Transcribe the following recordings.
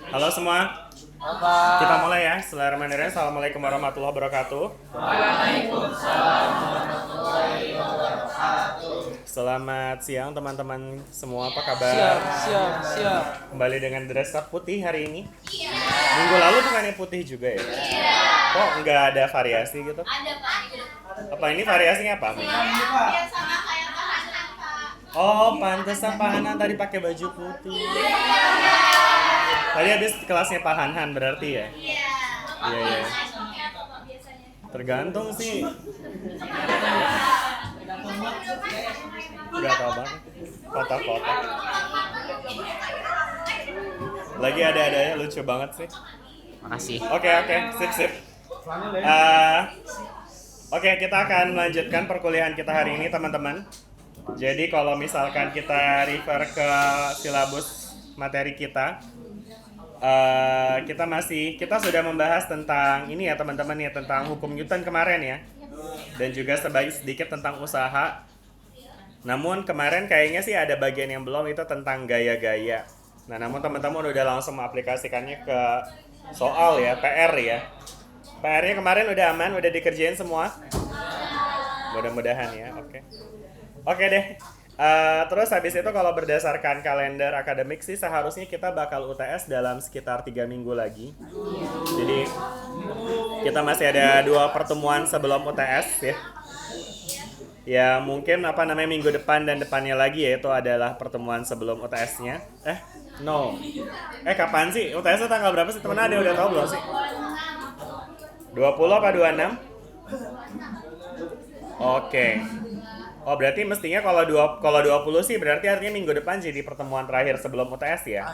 Halo semua, kita mulai ya. Bismillahirrahmanirrahim. Assalamualaikum warahmatullahi wabarakatuh. Selamat siang teman-teman semua, apa kabar? Siap. Kembali dengan dress code putih hari ini. Minggu lalu bukannya putih juga ya? Kok nggak ada variasi gitu? Ada Pak. Apa ini variasinya apa? Biar sama kayak tahanan Pak. Oh, pantesan Pak Hanan tadi pakai baju putih. Tadi habis kelasnya Pak Hanhan berarti ya? Iya. Iya. Pakai apa Pak biasanya? Tergantung sih. Gak tau banget. Kotak-kotak. Lagi ada-adanya lucu banget sih. Makasih. Oke, sip. Oke, kita akan melanjutkan perkuliahan kita hari ini teman-teman. Jadi kalau misalkan kita refer ke silabus materi kita, kita sudah membahas tentang ini ya teman-teman ya, tentang hukum Newton kemarin ya, dan juga sedikit tentang usaha. Namun kemarin kayaknya sih ada bagian yang belum, itu tentang gaya-gaya. Nah, namun teman-teman udah langsung mengaplikasikannya ke soal ya, PR ya. PR-nya kemarin udah aman, udah dikerjain semua. Mudah-mudahan ya, oke deh. Terus habis itu kalau berdasarkan kalender akademik sih seharusnya kita bakal UTS dalam sekitar 3 minggu lagi. Jadi kita masih ada 2 pertemuan sebelum UTS ya. Ya mungkin minggu depan dan depannya lagi ya, itu adalah pertemuan sebelum UTS-nya. Kapan sih? UTS-nya tanggal berapa sih? Teman ada udah tahu belum sih? 20 apa 26? Oke. Oh berarti mestinya kalau 20 sih berarti artinya minggu depan jadi pertemuan terakhir sebelum UTS ya.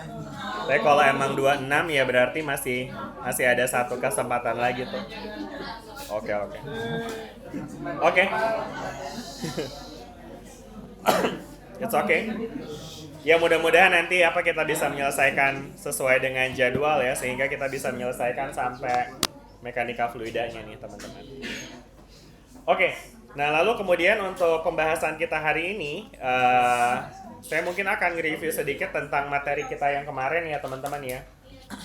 Tapi kalau emang 26 ya berarti masih ada 1 kesempatan lagi tuh. Oke. It's okay. Ya mudah-mudahan nanti kita bisa menyelesaikan sesuai dengan jadwal ya, sehingga kita bisa menyelesaikan sampai mekanika fluidanya nih teman-teman. Oke. Nah, lalu kemudian untuk pembahasan kita hari ini, saya mungkin akan nge-review sedikit tentang materi kita yang kemarin ya teman-teman ya.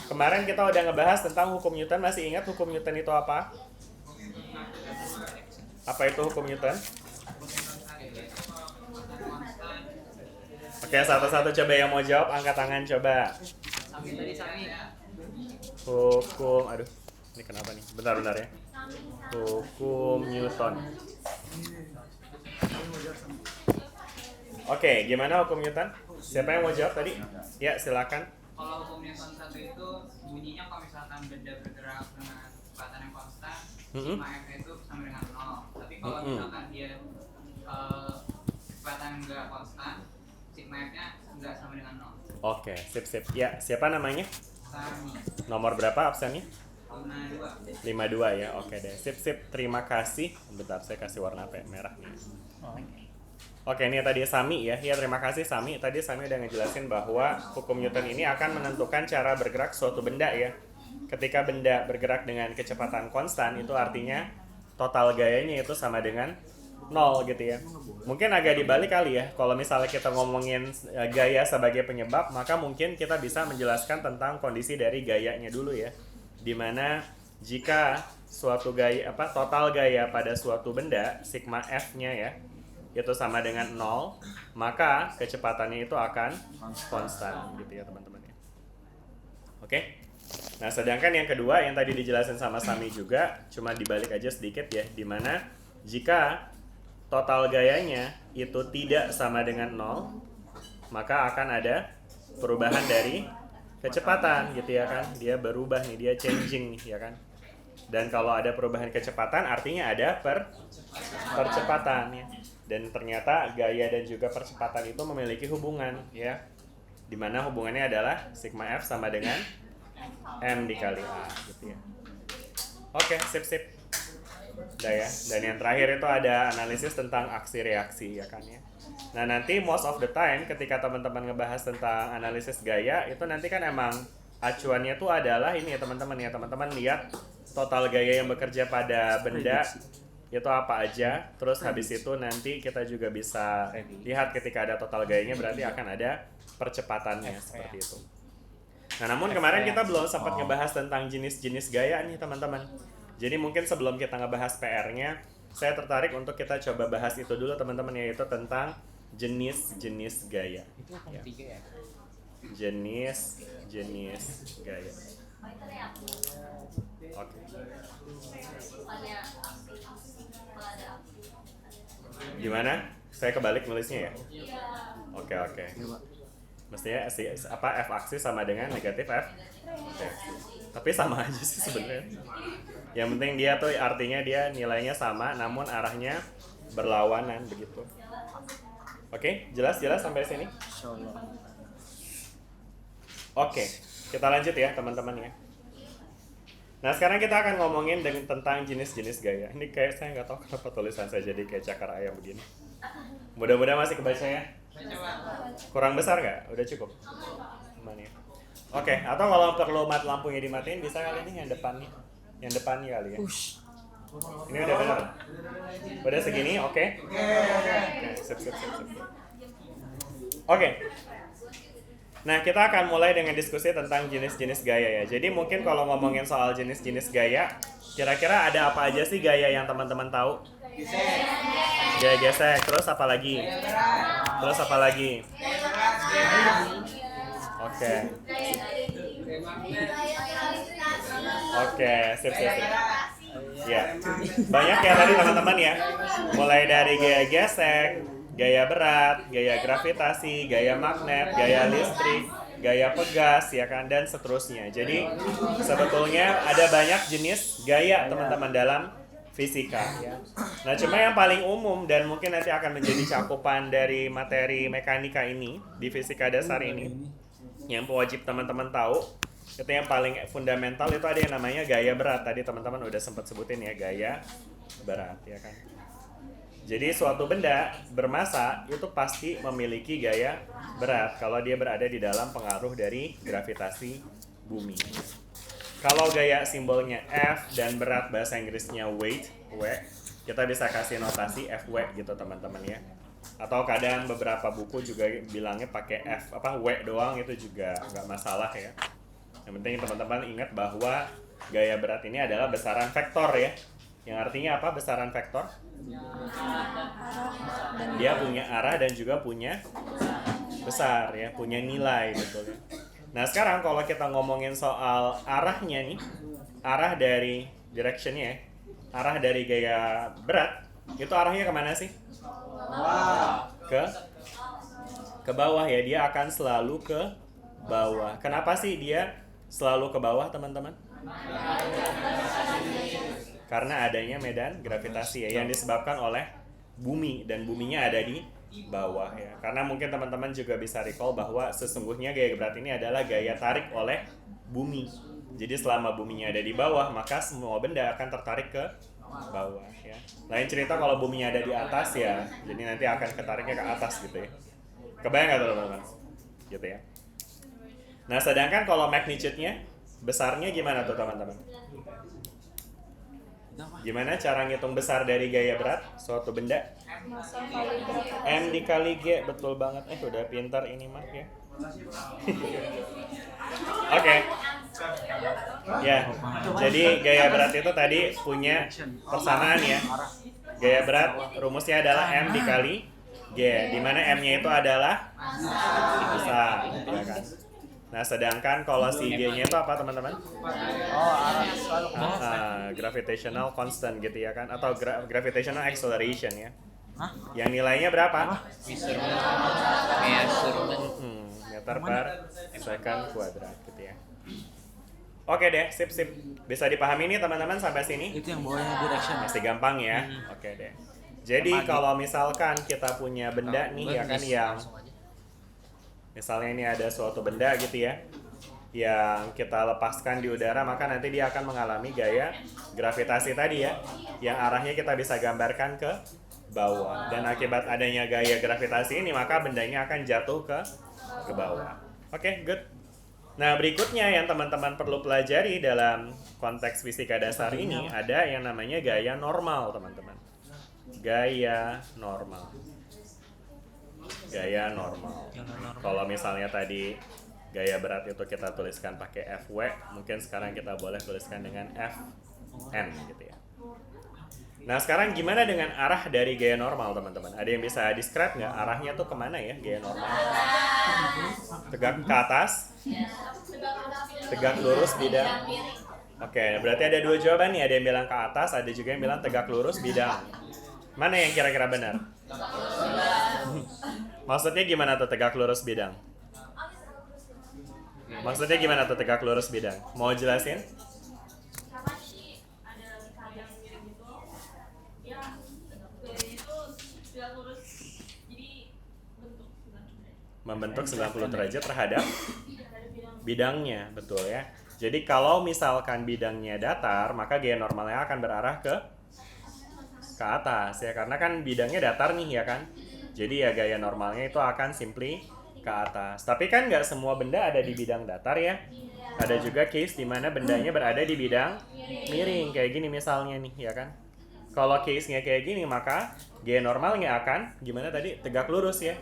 Kemarin kita udah ngebahas tentang hukum Newton. Masih ingat hukum Newton itu apa? Apa itu hukum Newton? Oke, satu-satu coba yang mau jawab, angkat tangan coba. Hukum, ini kenapa nih? Bentar ya. Hukum Newton. Oke, gimana hukum Newton? Siapa yang mau jawab tadi? Ya, silakan. Kalau hukum Newton 1 itu bunyinya kalau misalkan benda bergerak dengan kecepatan yang konstan, sigma F itu sama dengan 0. Tapi kalau misalkan dia kecepatan nggak konstan, sigma F-nya nggak sama dengan 0. Oke, sip. Ya, siapa namanya? Sami. Nomor berapa absennya? 52. 52 ya, oke deh. Sip. Terima kasih. Bentar, saya kasih warna merah nih. Oke, ini tadi Sami ya. Ya, terima kasih Sami. Tadi Sami udah ngejelasin bahwa hukum Newton ini akan menentukan cara bergerak suatu benda ya. Ketika benda bergerak dengan kecepatan konstan, itu artinya total gayanya itu sama dengan 0 gitu ya. Mungkin agak dibalik kali ya. Kalau misalnya kita ngomongin gaya sebagai penyebab, maka mungkin kita bisa menjelaskan tentang kondisi dari gayanya dulu ya. Dimana jika suatu gaya total gaya pada suatu benda, sigma F-nya ya, itu sama dengan 0, maka kecepatannya itu akan konstan gitu ya teman-teman ya. Oke. Nah, sedangkan yang kedua yang tadi dijelasin sama Sami juga, cuma dibalik aja sedikit ya, dimana jika total gayanya itu tidak sama dengan 0, maka akan ada perubahan dari kecepatan gitu ya kan. Dia berubah nih, dia changing ya kan. Dan kalau ada perubahan kecepatan artinya ada percepatan ya. Dan ternyata gaya dan juga percepatan itu memiliki hubungan ya. Dimana hubungannya adalah sigma F sama dengan M dikali A gitu ya. Oke, sip. Udah ya. Dan yang terakhir itu ada analisis tentang aksi reaksi ya kan ya. Nah, nanti most of the time ketika teman-teman ngebahas tentang analisis gaya, itu nanti kan emang acuannya tuh adalah ini ya teman-teman ya. Teman-teman lihat total gaya yang bekerja pada benda itu apa aja. Terus habis itu nanti kita juga bisa lihat ketika ada total gayanya berarti akan ada percepatannya seperti itu. Nah, namun kemarin kita belum sempat ngebahas tentang jenis-jenis gaya nih teman-teman. Jadi mungkin sebelum kita ngebahas PR-nya, saya tertarik untuk kita coba bahas itu dulu teman-teman, yaitu tentang jenis-jenis gaya. Itu kan Ya. 3 ya? Jenis gaya. Oke. Gimana? Saya kebalik nulisnya ya? Oke. Mestinya F aksis sama dengan negatif F. Oke. Tapi sama aja sih sebenarnya. Yang penting dia tuh artinya dia nilainya sama namun arahnya berlawanan begitu. Oke, jelas sampai sini? Insyaallah. Oke, kita lanjut ya teman-teman ya. Nah sekarang kita akan ngomongin tentang jenis-jenis gaya. Ini kayak saya nggak tahu kenapa tulisan saya jadi kayak cakar ayam begini. Mudah-mudahan masih kebaca ya. Kurang besar nggak? Udah cukup? Aman ya. Oke, atau kalau perlu lampunya dimatiin bisa kali ini yang depannya. Yang depannya kali ya. Ini udah benar. Udah segini, oke? Sip. Oke. Nah, kita akan mulai dengan diskusi tentang jenis-jenis gaya ya. Jadi mungkin kalau ngomongin soal jenis-jenis gaya, kira-kira ada apa aja sih gaya yang teman-teman tahu? Gaya gesek, terus apa lagi? Oke. Oke, sip. Ya, banyak ya tadi teman-teman ya. Mulai dari gaya gesek, gaya berat, gaya gravitasi, gaya magnet, gaya listrik, gaya pegas, ya kan, dan seterusnya. Jadi sebetulnya ada banyak jenis gaya teman-teman dalam fisika. Ya. Nah, cuma yang paling umum dan mungkin nanti akan menjadi cakupan dari materi mekanika ini di fisika dasar ini, yang wajib teman-teman tahu, itu yang paling fundamental itu ada yang namanya gaya berat. Tadi teman-teman udah sempat sebutin ya, gaya berat, ya kan. Jadi suatu benda bermassa itu pasti memiliki gaya berat kalau dia berada di dalam pengaruh dari gravitasi bumi. Kalau gaya simbolnya F dan berat bahasa Inggrisnya weight, W, kita bisa kasih notasi FW gitu teman-teman ya. Atau kadang beberapa buku juga bilangnya pakai W doang, itu juga nggak masalah ya. Yang penting teman-teman ingat bahwa gaya berat ini adalah besaran vektor ya. Yang artinya apa besaran vektor? Dia punya arah dan juga punya besar ya, punya nilai betul ya. Nah sekarang kalau kita ngomongin soal arahnya nih, arah dari directionnya, arah dari gaya berat, itu arahnya kemana sih? Ke bawah ya, dia akan selalu ke bawah. Kenapa sih dia selalu ke bawah teman-teman? Karena adanya medan gravitasi ya, yang disebabkan oleh bumi, dan buminya ada di bawah ya. Karena mungkin teman-teman juga bisa recall bahwa sesungguhnya gaya berat ini adalah gaya tarik oleh bumi. Jadi selama buminya ada di bawah, maka semua benda akan tertarik ke bawah ya. Lain cerita kalau buminya ada di atas ya, jadi nanti akan ketariknya ke atas gitu ya. Kebayang nggak teman-teman? Gitu ya. Nah sedangkan kalau magnitude-nya, besarnya gimana tuh teman-teman? Gimana cara ngitung besar dari gaya berat suatu benda? M dikali G, betul banget. Udah pintar ini Mark ya. Oke. Ya, jadi gaya berat itu tadi punya persamaan ya. Gaya berat rumusnya adalah M dikali G, di mana M-nya itu adalah besar, ya kan? Nah, sedangkan kalau si G-nya itu apa, teman-teman? Gravitational constant gitu ya kan, atau gravitational acceleration ya. Yang nilainya berapa? Meter per second kuadrat gitu ya. Oke deh, sip. Bisa dipahami nih teman-teman sampai sini? Itu yang bawahnya direction. Masih gampang ya. Oke deh. Jadi kalau misalkan kita punya benda nih ya kan, yang misalnya ini ada suatu benda gitu ya, yang kita lepaskan di udara, maka nanti dia akan mengalami gaya gravitasi tadi ya, yang arahnya kita bisa gambarkan ke bawah. Dan akibat adanya gaya gravitasi ini, maka bendanya akan jatuh ke bawah. Oke, good. Nah, berikutnya yang teman-teman perlu pelajari dalam konteks fisika dasar ini ada yang namanya gaya normal, teman-teman. Gaya normal. Kalau misalnya tadi gaya berat itu kita tuliskan pakai FW, mungkin sekarang kita boleh tuliskan dengan FN gitu ya. Nah sekarang gimana dengan arah dari gaya normal teman-teman? Ada yang bisa describe nggak arahnya tuh kemana ya gaya normal? Tegak ke atas, tegak lurus bidang. Oke, berarti ada dua jawaban nih, ada yang bilang ke atas, ada juga yang bilang tegak lurus bidang. Mana yang kira-kira benar? Maksudnya gimana tuh tegak lurus bidang? Maksudnya gimana tuh tegak lurus bidang? Mau jelasin? Sama sih ada kadang miring gitu. Ya, gayanya itu sudah lurus. Jadi Membentuk 90 derajat terhadap bidangnya, betul ya. Jadi kalau misalkan bidangnya datar, maka gaya normalnya akan berarah ke atas ya, karena kan bidangnya datar nih ya kan. Jadi ya gaya normalnya itu akan simply ke atas. Tapi kan nggak semua benda ada di bidang datar ya. Ada juga case di mana bendanya berada di bidang miring kayak gini misalnya nih ya kan. Kalau case-nya kayak gini maka gaya normalnya akan gimana tadi? Tegak lurus ya.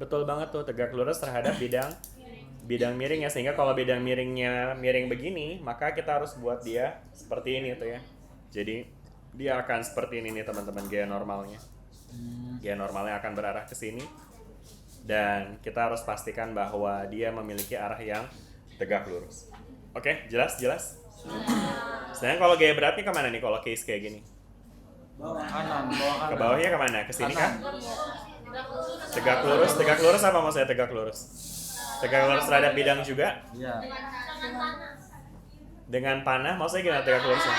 Betul banget tuh, tegak lurus terhadap bidang miring ya, sehingga kalau bidang miringnya miring begini, maka kita harus buat dia seperti ini tuh ya. Jadi dia akan seperti ini nih teman-teman gaya normalnya. Gaya normalnya akan berarah ke sini. Dan kita harus pastikan bahwa dia memiliki arah yang tegak lurus. Oke, jelas? Sedangkan kalau gaya beratnya kemana nih kalau case kayak gini? Kanan, Ke bawahnya kemana? Ke sini kan? Tegak lurus apa maksudnya tegak lurus? Tegak lurus terhadap bidang juga? Iya. Dengan panah, maksudnya gimana tegak lurusnya?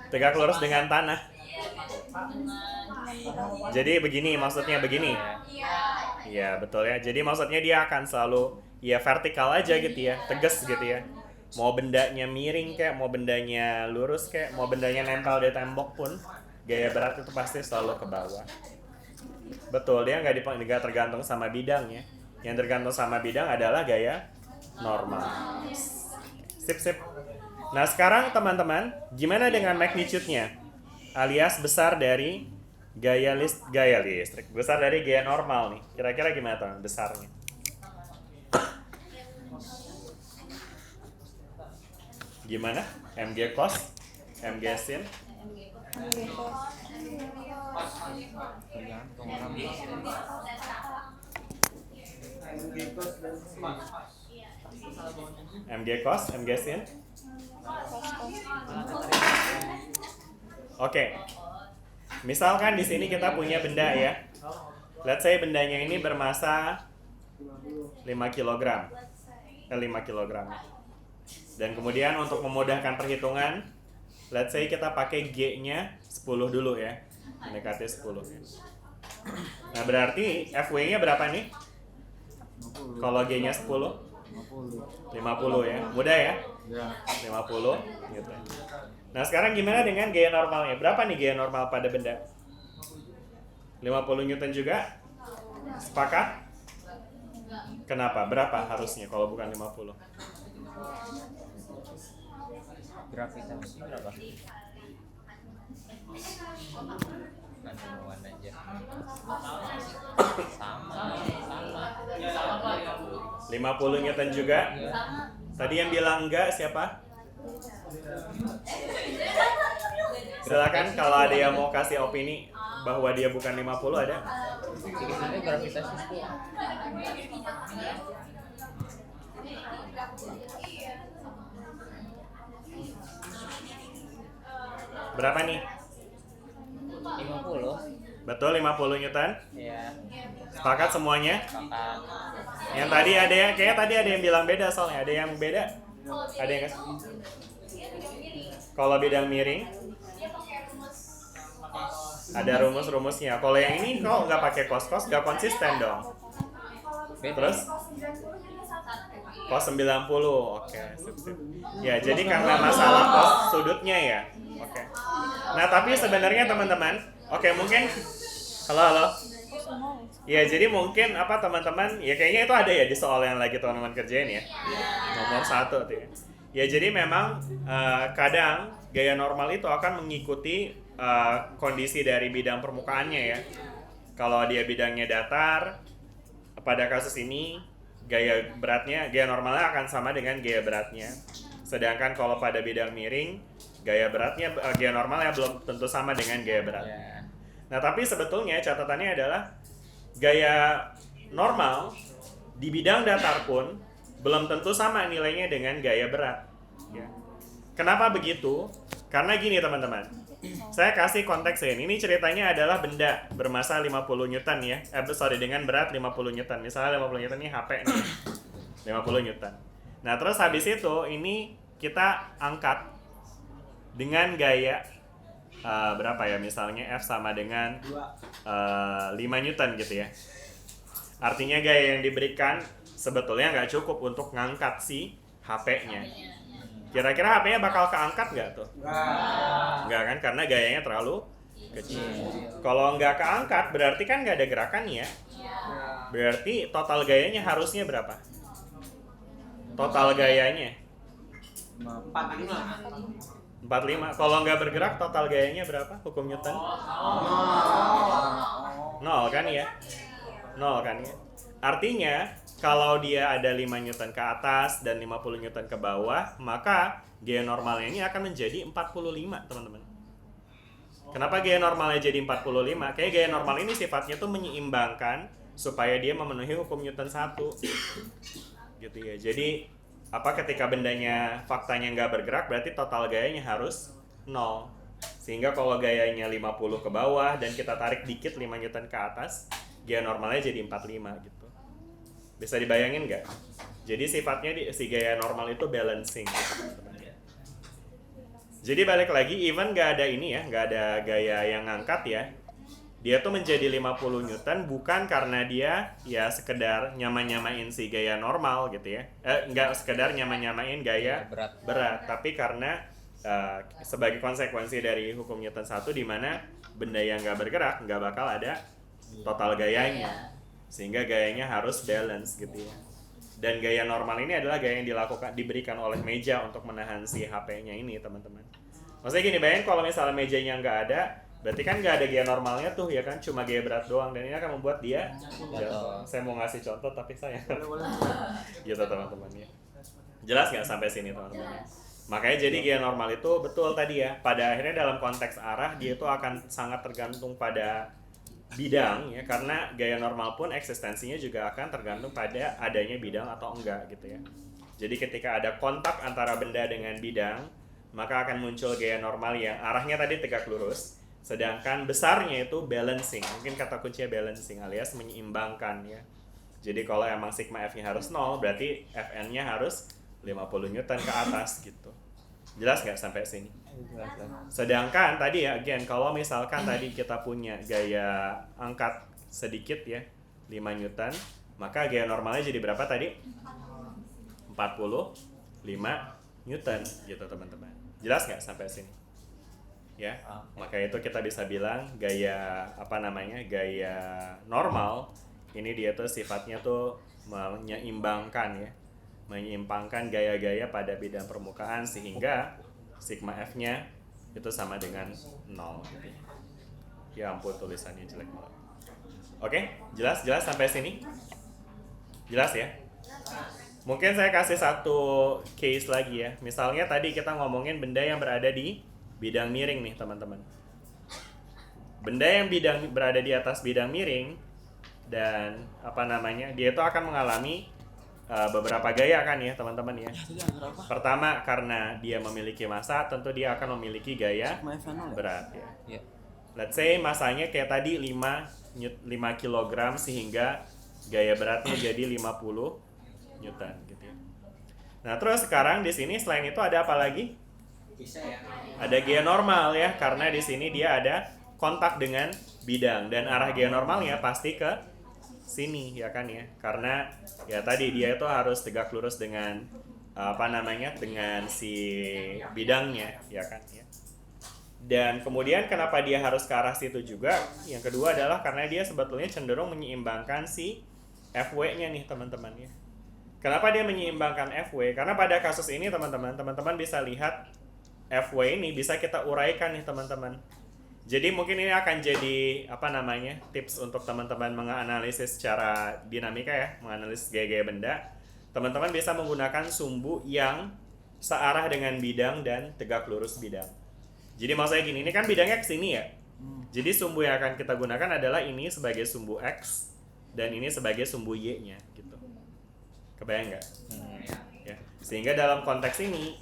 Tegak lurus dengan tanah. Jadi begini, maksudnya begini. Iya, betul ya. Jadi maksudnya dia akan selalu ya vertikal aja gitu ya, tegas gitu ya. Mau bendanya miring kayak, mau bendanya lurus kayak, mau bendanya nempel di tembok pun, gaya berat itu pasti selalu ke bawah. Betul, dia nggak tergantung sama bidang ya. Yang tergantung sama bidang adalah gaya normal. Sip. Nah sekarang teman-teman, gimana dengan magnitude-nya? Alias besar dari gaya listrik. Besar dari gaya normal nih. Kira-kira gimana teman besarnya? Gimana? MG cos? MG sin? MG cos, MG sin? Oke. Misalkan di sini kita punya benda ya. Let's say bendanya ini bermasa 5 kg. 5 kg. Dan kemudian untuk memudahkan perhitungan, let's say kita pakai G-nya 10 dulu ya. Mendekati 10. Nah, berarti FW-nya berapa nih? Kalau G-nya 10? 50 ya. Mudah ya? 50 gitu. Nah, sekarang gimana dengan gaya normalnya? Berapa nih gaya normal pada benda? 50 Newton juga? Sepakat? Kenapa? Berapa harusnya kalau bukan 50? Gravitasi berapa? Gantungan aja. Sama. 50 Newton juga? Tadi yang bilang enggak siapa? Silakan kalau ada yang mau kasih opini bahwa dia bukan 50 ada? Ini gravitasi itu. Berapa nih? 50. Betul 50 Newton? Iya. Sepakat semuanya? Sepakat. Yang tadi ada yang kayaknya tadi ada yang bilang beda soalnya. Ada yang beda? Ada yang kalau bidang miring? Ada rumus-rumusnya. Kalau yang ini kok nggak pakai cos-cos, nggak konsisten dong. Terus? Cos 90, oke. Sip. Ya, jadi karena masalah cos sudutnya ya. Oke. Nah, tapi sebenarnya teman-teman, oke mungkin, halo. Ya, jadi mungkin apa teman-teman, ya kayaknya itu ada ya di soal yang lagi teman-teman kerjain ya. Nomor 1 tuh ya. Ya, jadi memang kadang gaya normal itu akan mengikuti kondisi dari bidang permukaannya ya. Kalau dia bidangnya datar, pada kasus ini gaya normalnya akan sama dengan gaya beratnya. Sedangkan kalau pada bidang miring, gaya normalnya belum tentu sama dengan gaya berat. Ya. Nah, tapi sebetulnya catatannya adalah gaya normal di bidang datar pun belum tentu sama nilainya dengan gaya berat. Ya. Kenapa begitu? Karena gini teman-teman, saya kasih konteks ini. Ini ceritanya adalah benda bermasa 50 Newton ya. Dengan berat 50 Newton. Misalnya 50 Newton ini HP nih. 50 Newton. Nah, terus habis itu ini kita angkat dengan gaya berapa ya? Misalnya F sama dengan 5 Newton gitu ya. Artinya gaya yang diberikan sebetulnya nggak cukup untuk ngangkat si HP-nya. Kira-kira HP-nya bakal keangkat nggak tuh? Nggak kan? Karena gayanya terlalu kecil. Kalau nggak keangkat berarti kan nggak ada gerakan ya. Berarti total gayanya harusnya berapa? Total gayanya 45. Kalau nggak bergerak total gayanya berapa? Hukum Newton? 0 kan ya? 0 kan ya? Artinya kalau dia ada 5 Newton ke atas dan 50 Newton ke bawah, maka gaya normalnya ini akan menjadi 45, teman-teman. Kenapa gaya normalnya jadi 45? Kayak gaya normal ini sifatnya tuh menyeimbangkan supaya dia memenuhi hukum Newton 1. Gitu ya. Jadi ketika bendanya faktanya nggak bergerak, berarti total gayanya harus 0. Sehingga kalau gayanya 50 ke bawah dan kita tarik dikit 5 Newton ke atas, gaya normalnya jadi 45 gitu. Bisa dibayangin nggak? Jadi sifatnya si gaya normal itu balancing. Jadi balik lagi, even nggak ada ini ya, nggak ada gaya yang ngangkat ya. Dia tuh menjadi 50 Newton bukan karena dia ya sekedar nyamain si gaya normal gitu ya. Nggak sekedar nyamain gaya berat, tapi karena sebagai konsekuensi dari hukum Newton 1 di mana benda yang nggak bergerak nggak bakal ada total gayanya. Sehingga gayanya harus balance gitu ya. Dan gaya normal ini adalah gaya yang diberikan oleh meja untuk menahan si HP-nya ini, teman-teman. Maksudnya gini, bayangin kalau misalnya mejanya nggak ada, berarti kan nggak ada gaya normalnya tuh ya kan, cuma gaya berat doang, dan ini akan membuat dia jatuh. Saya mau ngasih contoh tapi saya gitu teman-teman ya. Jelas nggak sampai sini teman-teman? Makanya jadi gaya normal itu betul tadi ya, pada akhirnya dalam konteks arah dia itu akan sangat tergantung pada bidang ya, karena gaya normal pun eksistensinya juga akan tergantung pada adanya bidang atau enggak gitu ya. Jadi ketika ada kontak antara benda dengan bidang, maka akan muncul gaya normal yang arahnya tadi tegak lurus, sedangkan besarnya itu balancing. Mungkin kata kuncinya balancing alias menyeimbangkan ya. Jadi kalau emang sigma F-nya harus 0, berarti Fn-nya harus 50 Newton ke atas gitu. Jelas nggak sampai sini? Sedangkan tadi ya, again, kalau misalkan tadi kita punya gaya angkat sedikit ya, 5 Newton, maka gaya normalnya jadi berapa tadi? 45 Newton gitu teman-teman. Jelas nggak sampai sini? Ya, maka itu kita bisa bilang gaya gaya normal ini dia tuh sifatnya tuh menyeimbangkan ya, menyeimbangkan gaya-gaya pada bidang permukaan sehingga sigma F-nya itu sama dengan 0 gitu. Ya ampun, tulisannya jelek banget. Oke, jelas sampai sini? Jelas ya? Mungkin saya kasih satu case lagi ya. Misalnya tadi kita ngomongin benda yang berada di bidang miring nih, teman-teman. Benda yang berada di atas bidang miring dan dia itu akan mengalami beberapa gaya kan ya teman-teman ya. Pertama karena dia memiliki massa, tentu dia akan memiliki gaya berat ya. Let's say masanya kayak tadi 5 kg sehingga gaya beratnya jadi 50 Newton gitu ya. Nah terus sekarang di sini selain itu ada apa lagi? Ada gaya normal ya, karena di sini dia ada kontak dengan bidang dan arah gaya normalnya pasti ke sini ya kan ya, karena ya tadi dia itu harus tegak lurus dengan dengan si bidangnya ya kan ya. Dan kemudian kenapa dia harus ke arah situ juga? Yang kedua adalah karena dia sebetulnya cenderung menyeimbangkan si FW-nya nih teman-teman ya. Kenapa dia menyeimbangkan FW? Karena pada kasus ini teman-teman bisa lihat FW ini bisa kita uraikan nih teman-teman. Jadi mungkin ini akan jadi tips untuk teman-teman menganalisis secara dinamika ya, menganalisis gaya-gaya benda. Teman-teman bisa menggunakan sumbu yang searah dengan bidang dan tegak lurus bidang. Jadi maksudnya gini, ini kan bidangnya ke sini ya. Jadi sumbu yang akan kita gunakan adalah ini sebagai sumbu X dan ini sebagai sumbu Y-nya gitu. Kebayang nggak? Ya. Sehingga dalam konteks ini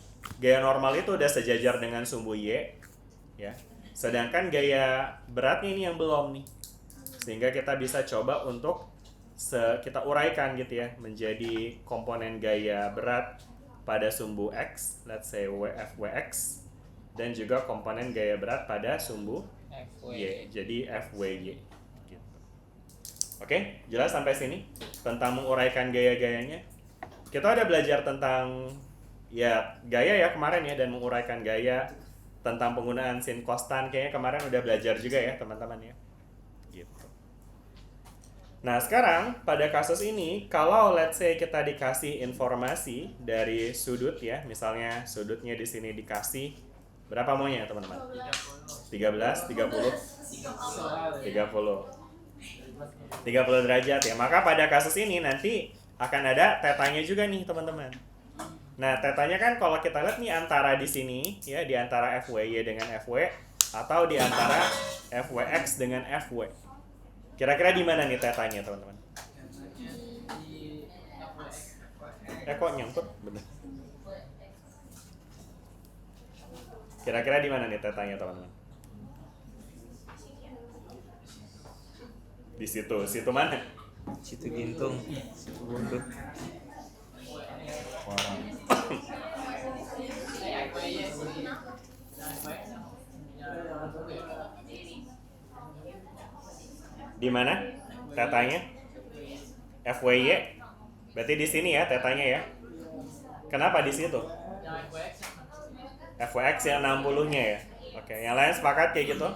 gaya normal itu udah sejajar dengan sumbu Y, ya. Sedangkan gaya beratnya ini yang belum nih. Sehingga kita bisa coba untuk kita uraikan gitu ya menjadi komponen gaya berat pada sumbu X, let's say FWX, dan juga komponen gaya berat pada sumbu Y, jadi FWY gitu. Oke, jelas sampai sini tentang menguraikan gaya-gayanya. Kita udah belajar tentang ya gaya ya kemarin ya, dan menguraikan gaya, tentang penggunaan sin konstan kayaknya kemarin udah belajar juga ya teman-teman ya. Gitu. Nah, sekarang pada kasus ini kalau let's say kita dikasih informasi dari sudut ya, misalnya sudutnya di sini dikasih berapa maunya teman-teman? 13, 30 derajat ya. Maka pada kasus ini nanti akan ada tetanya juga nih teman-teman. Nah, tetanya kan kalau kita lihat nih antara di sini ya, di antara FWY dengan FW atau di antara FWX dengan FW. Kira-kira di mana nih tetanya teman-teman? Kok nyangkut? Bener. Kira-kira di mana nih tetanya teman-teman? Di situ mana? Situ gintung, situ buntut. Di mana tetanya? FWY. Berarti di sini ya tetanya ya. Kenapa di situ? FWX yang 60-nya ya. Oke, yang lain sepakat kayak gitu?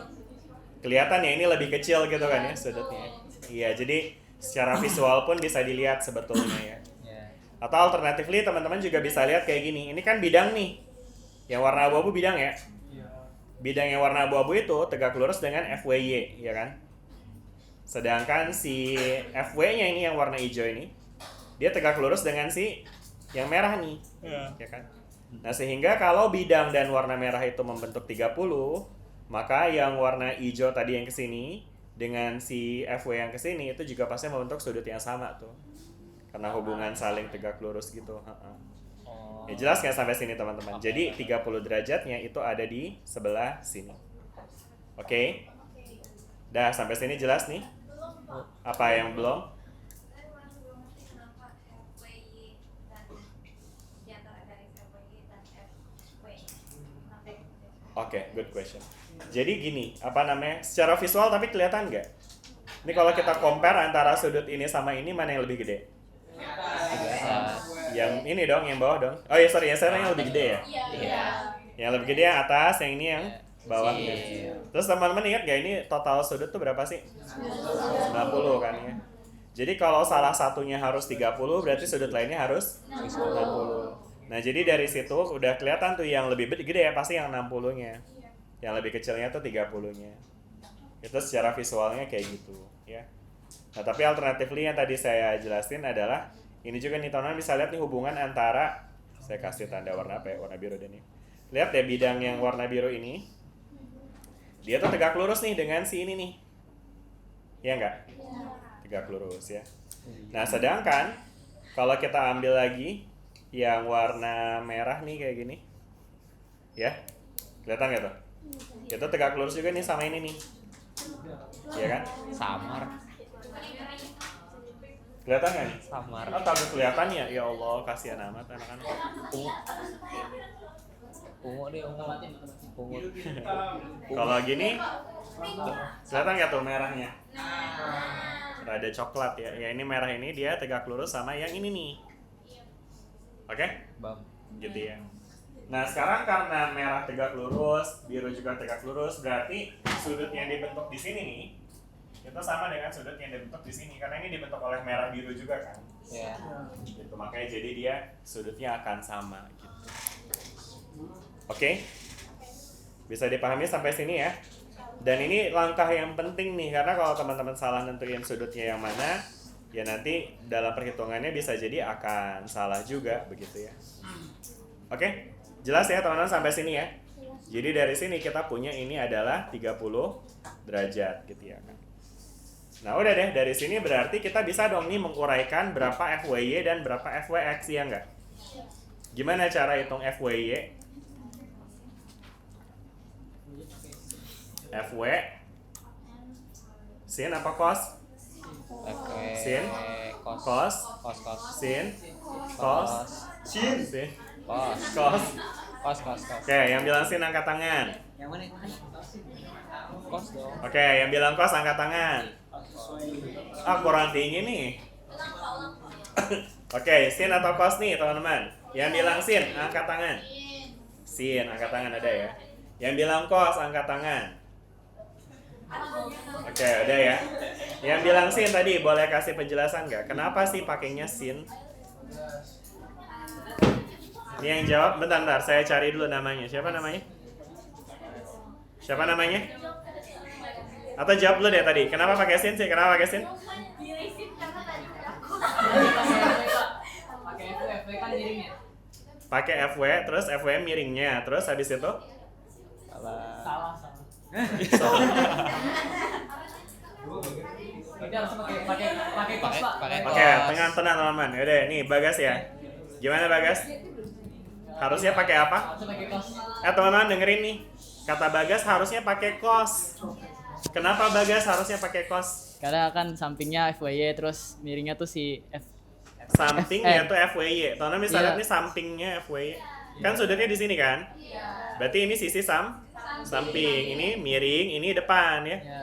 Kelihatan ya ini lebih kecil gitu kan ya sudutnya. Iya, jadi secara visual pun bisa dilihat sebetulnya ya. Atau alternatifly teman-teman juga bisa lihat kayak gini. Ini kan bidang nih. Yang warna abu-abu bidang ya. Bidang yang warna abu-abu itu tegak lurus dengan FWY, ya kan? Sedangkan si FW-nya ini yang warna hijau ini, dia tegak lurus dengan si yang merah nih, ya kan? Nah, sehingga kalau bidang dan warna merah itu membentuk 30, maka yang warna hijau tadi yang kesini dengan si FW yang kesini itu juga pasti membentuk sudut yang sama tuh. Karena hubungan saling tegak lurus gitu. Ya, jelas nggak sampai sini teman-teman? Jadi 30 derajatnya itu ada di sebelah sini. Oke? Dah sampai sini jelas nih? Apa yang belum? Oke, good question. Jadi gini, secara visual tapi kelihatan nggak? Ini kalau kita compare antara sudut ini sama ini, mana yang lebih gede? Yang ini dong, yang bawah dong. Oh iya, sorry, yang sekarang yang lebih gede ya? Iya. Yang lebih gede yang atas, yang ini yang bawahnya. Terus teman-teman ingat nggak ini total sudut tuh berapa sih? 90 kan ya? Jadi kalau salah satunya harus 30, berarti sudut lainnya harus 90. Nah, jadi dari situ udah kelihatan tuh yang lebih gede ya pasti yang 60-nya. Yang lebih kecilnya tuh 30-nya. Itu secara visualnya kayak gitu, ya. Nah, tapi alternatifly yang tadi saya jelasin adalah ini juga nih teman-teman bisa lihat nih hubungan antara, saya kasih tanda warna apa ya, warna biru deh nih. Lihat ya bidang yang warna biru ini, dia tuh tegak lurus nih dengan si ini nih. Iya nggak? Tegak lurus ya. Nah, sedangkan kalau kita ambil lagi yang warna merah nih kayak gini, ya, kelihatan nggak tuh? Itu tegak lurus juga nih sama ini nih, ya kan? Samar. Kelihatan nggak nih? Samar. Oh, kagak kelihatan ya? Ya Allah, kasihan amat anak-anak. Ungu deh, ungu. Kalau gini, kelihatan nggak tuh merahnya? Rada coklat ya. Ya ini merah ini dia tegak lurus sama yang ini nih. Oke? Bam. Gitu ya. Nah, sekarang karena merah tegak lurus, biru juga tegak lurus, berarti sudut yang dibentuk di sini nih itu sama dengan sudut yang dibentuk di sini karena ini dibentuk oleh merah biru juga kan. Ya. Gitu, makanya jadi dia sudutnya akan sama gitu. Oke? Bisa dipahami sampai sini ya? Dan ini langkah yang penting nih, karena kalau teman-teman salah nentuin sudutnya yang mana, ya nanti dalam perhitungannya bisa jadi akan salah juga begitu ya. Oke, jelas ya teman-teman sampai sini ya. Jadi dari sini kita punya ini adalah 30 derajat gitu ya kan. Nah udah deh, dari sini berarti kita bisa dong nih menguraikan berapa FWY dan berapa FWX ya enggak? Gimana cara hitung FWY? FW sin apa cos? Sin cos sin cos sin cos. Oke, yang bilang sin angkat tangan. Yang mana? Kos dong. Oke, yang bilang cos angkat tangan. Kurang tinggi nih. Oke, sin atau cos nih teman-teman. Yang bilang sin angkat tangan. Sin angkat tangan ada ya. Yang bilang cos angkat tangan. Oke, udah ya. Yang bilang sin tadi boleh kasih penjelasan nggak? Kenapa sih pakainya sin? Ini yang jawab, bentar, saya cari dulu namanya. Siapa namanya? Siapa namanya? Atau jawab dulu deh tadi. Kenapa pakai sin sih? Kenapa pakai sin? Pakai FW kan miringnya. Pakai FW, terus FW miringnya, terus habis itu? Salah. Kita harus pakai kos Pak. Oke, tenang teman-teman. Yaudah, nih Bagas ya. Gimana Bagas? Harusnya pakai apa? Harus pakai kos. Teman-teman dengerin nih. Kata Bagas harusnya pakai kos. Kenapa Bagas harusnya pakai kos? Karena kan sampingnya FWY terus miringnya tuh si F. Sampingnya tuh FWY. Teman-teman misalnya Iya. ini sampingnya FWY. Kan sudutnya di sini kan? Berarti ini sisi samping. Ini miring, ini depan ya. Ya.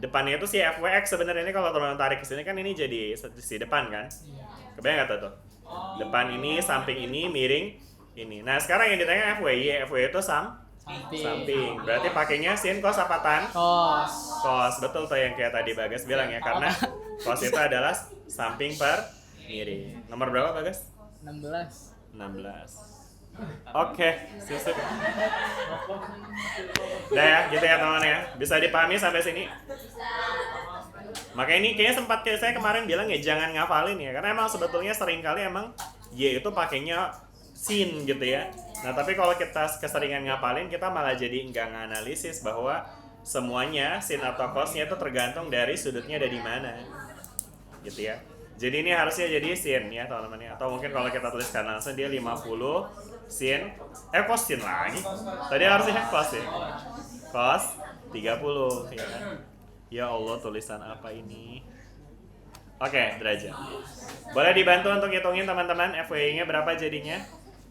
Depannya itu si FWX sebenarnya. Ini kalau teman-teman tarik ke sini kan ini jadi sisi depan kan? Kebayang nggak tuh? Depan ini, samping ini, miring ini. Nah sekarang yang ditanya FWY. FWY itu samping. Berarti pakainya sin cos apa tan? Cos. Betul tuh yang kayak tadi Bagas bilang ya. Karena cos itu adalah samping per miring. Nomor berapa Bagas? 16. Oke, sip. Udah ya, gitu ya teman-teman ya. Bisa dipahami sampai sini? Makanya ini kayaknya sempat kayak saya kemarin bilang ya jangan ngafalin ya. Karena emang sebetulnya seringkali emang Y itu pakainya sin gitu ya. Nah tapi kalau kita keseringan ngapalin kita malah jadi nggak nganalisis bahwa semuanya sin atau cosnya itu tergantung dari sudutnya ada di mana. Gitu ya. Jadi ini harusnya jadi sin ya teman-teman ya. Atau mungkin kalau kita tuliskan langsung dia 50 sin cos sin lagi. Tadi harusnya cos ya. Cos 30 ya kan. Ya Allah tulisan apa ini? Oke, derajat. Boleh dibantu untuk hitungin teman-teman FWY-nya berapa jadinya?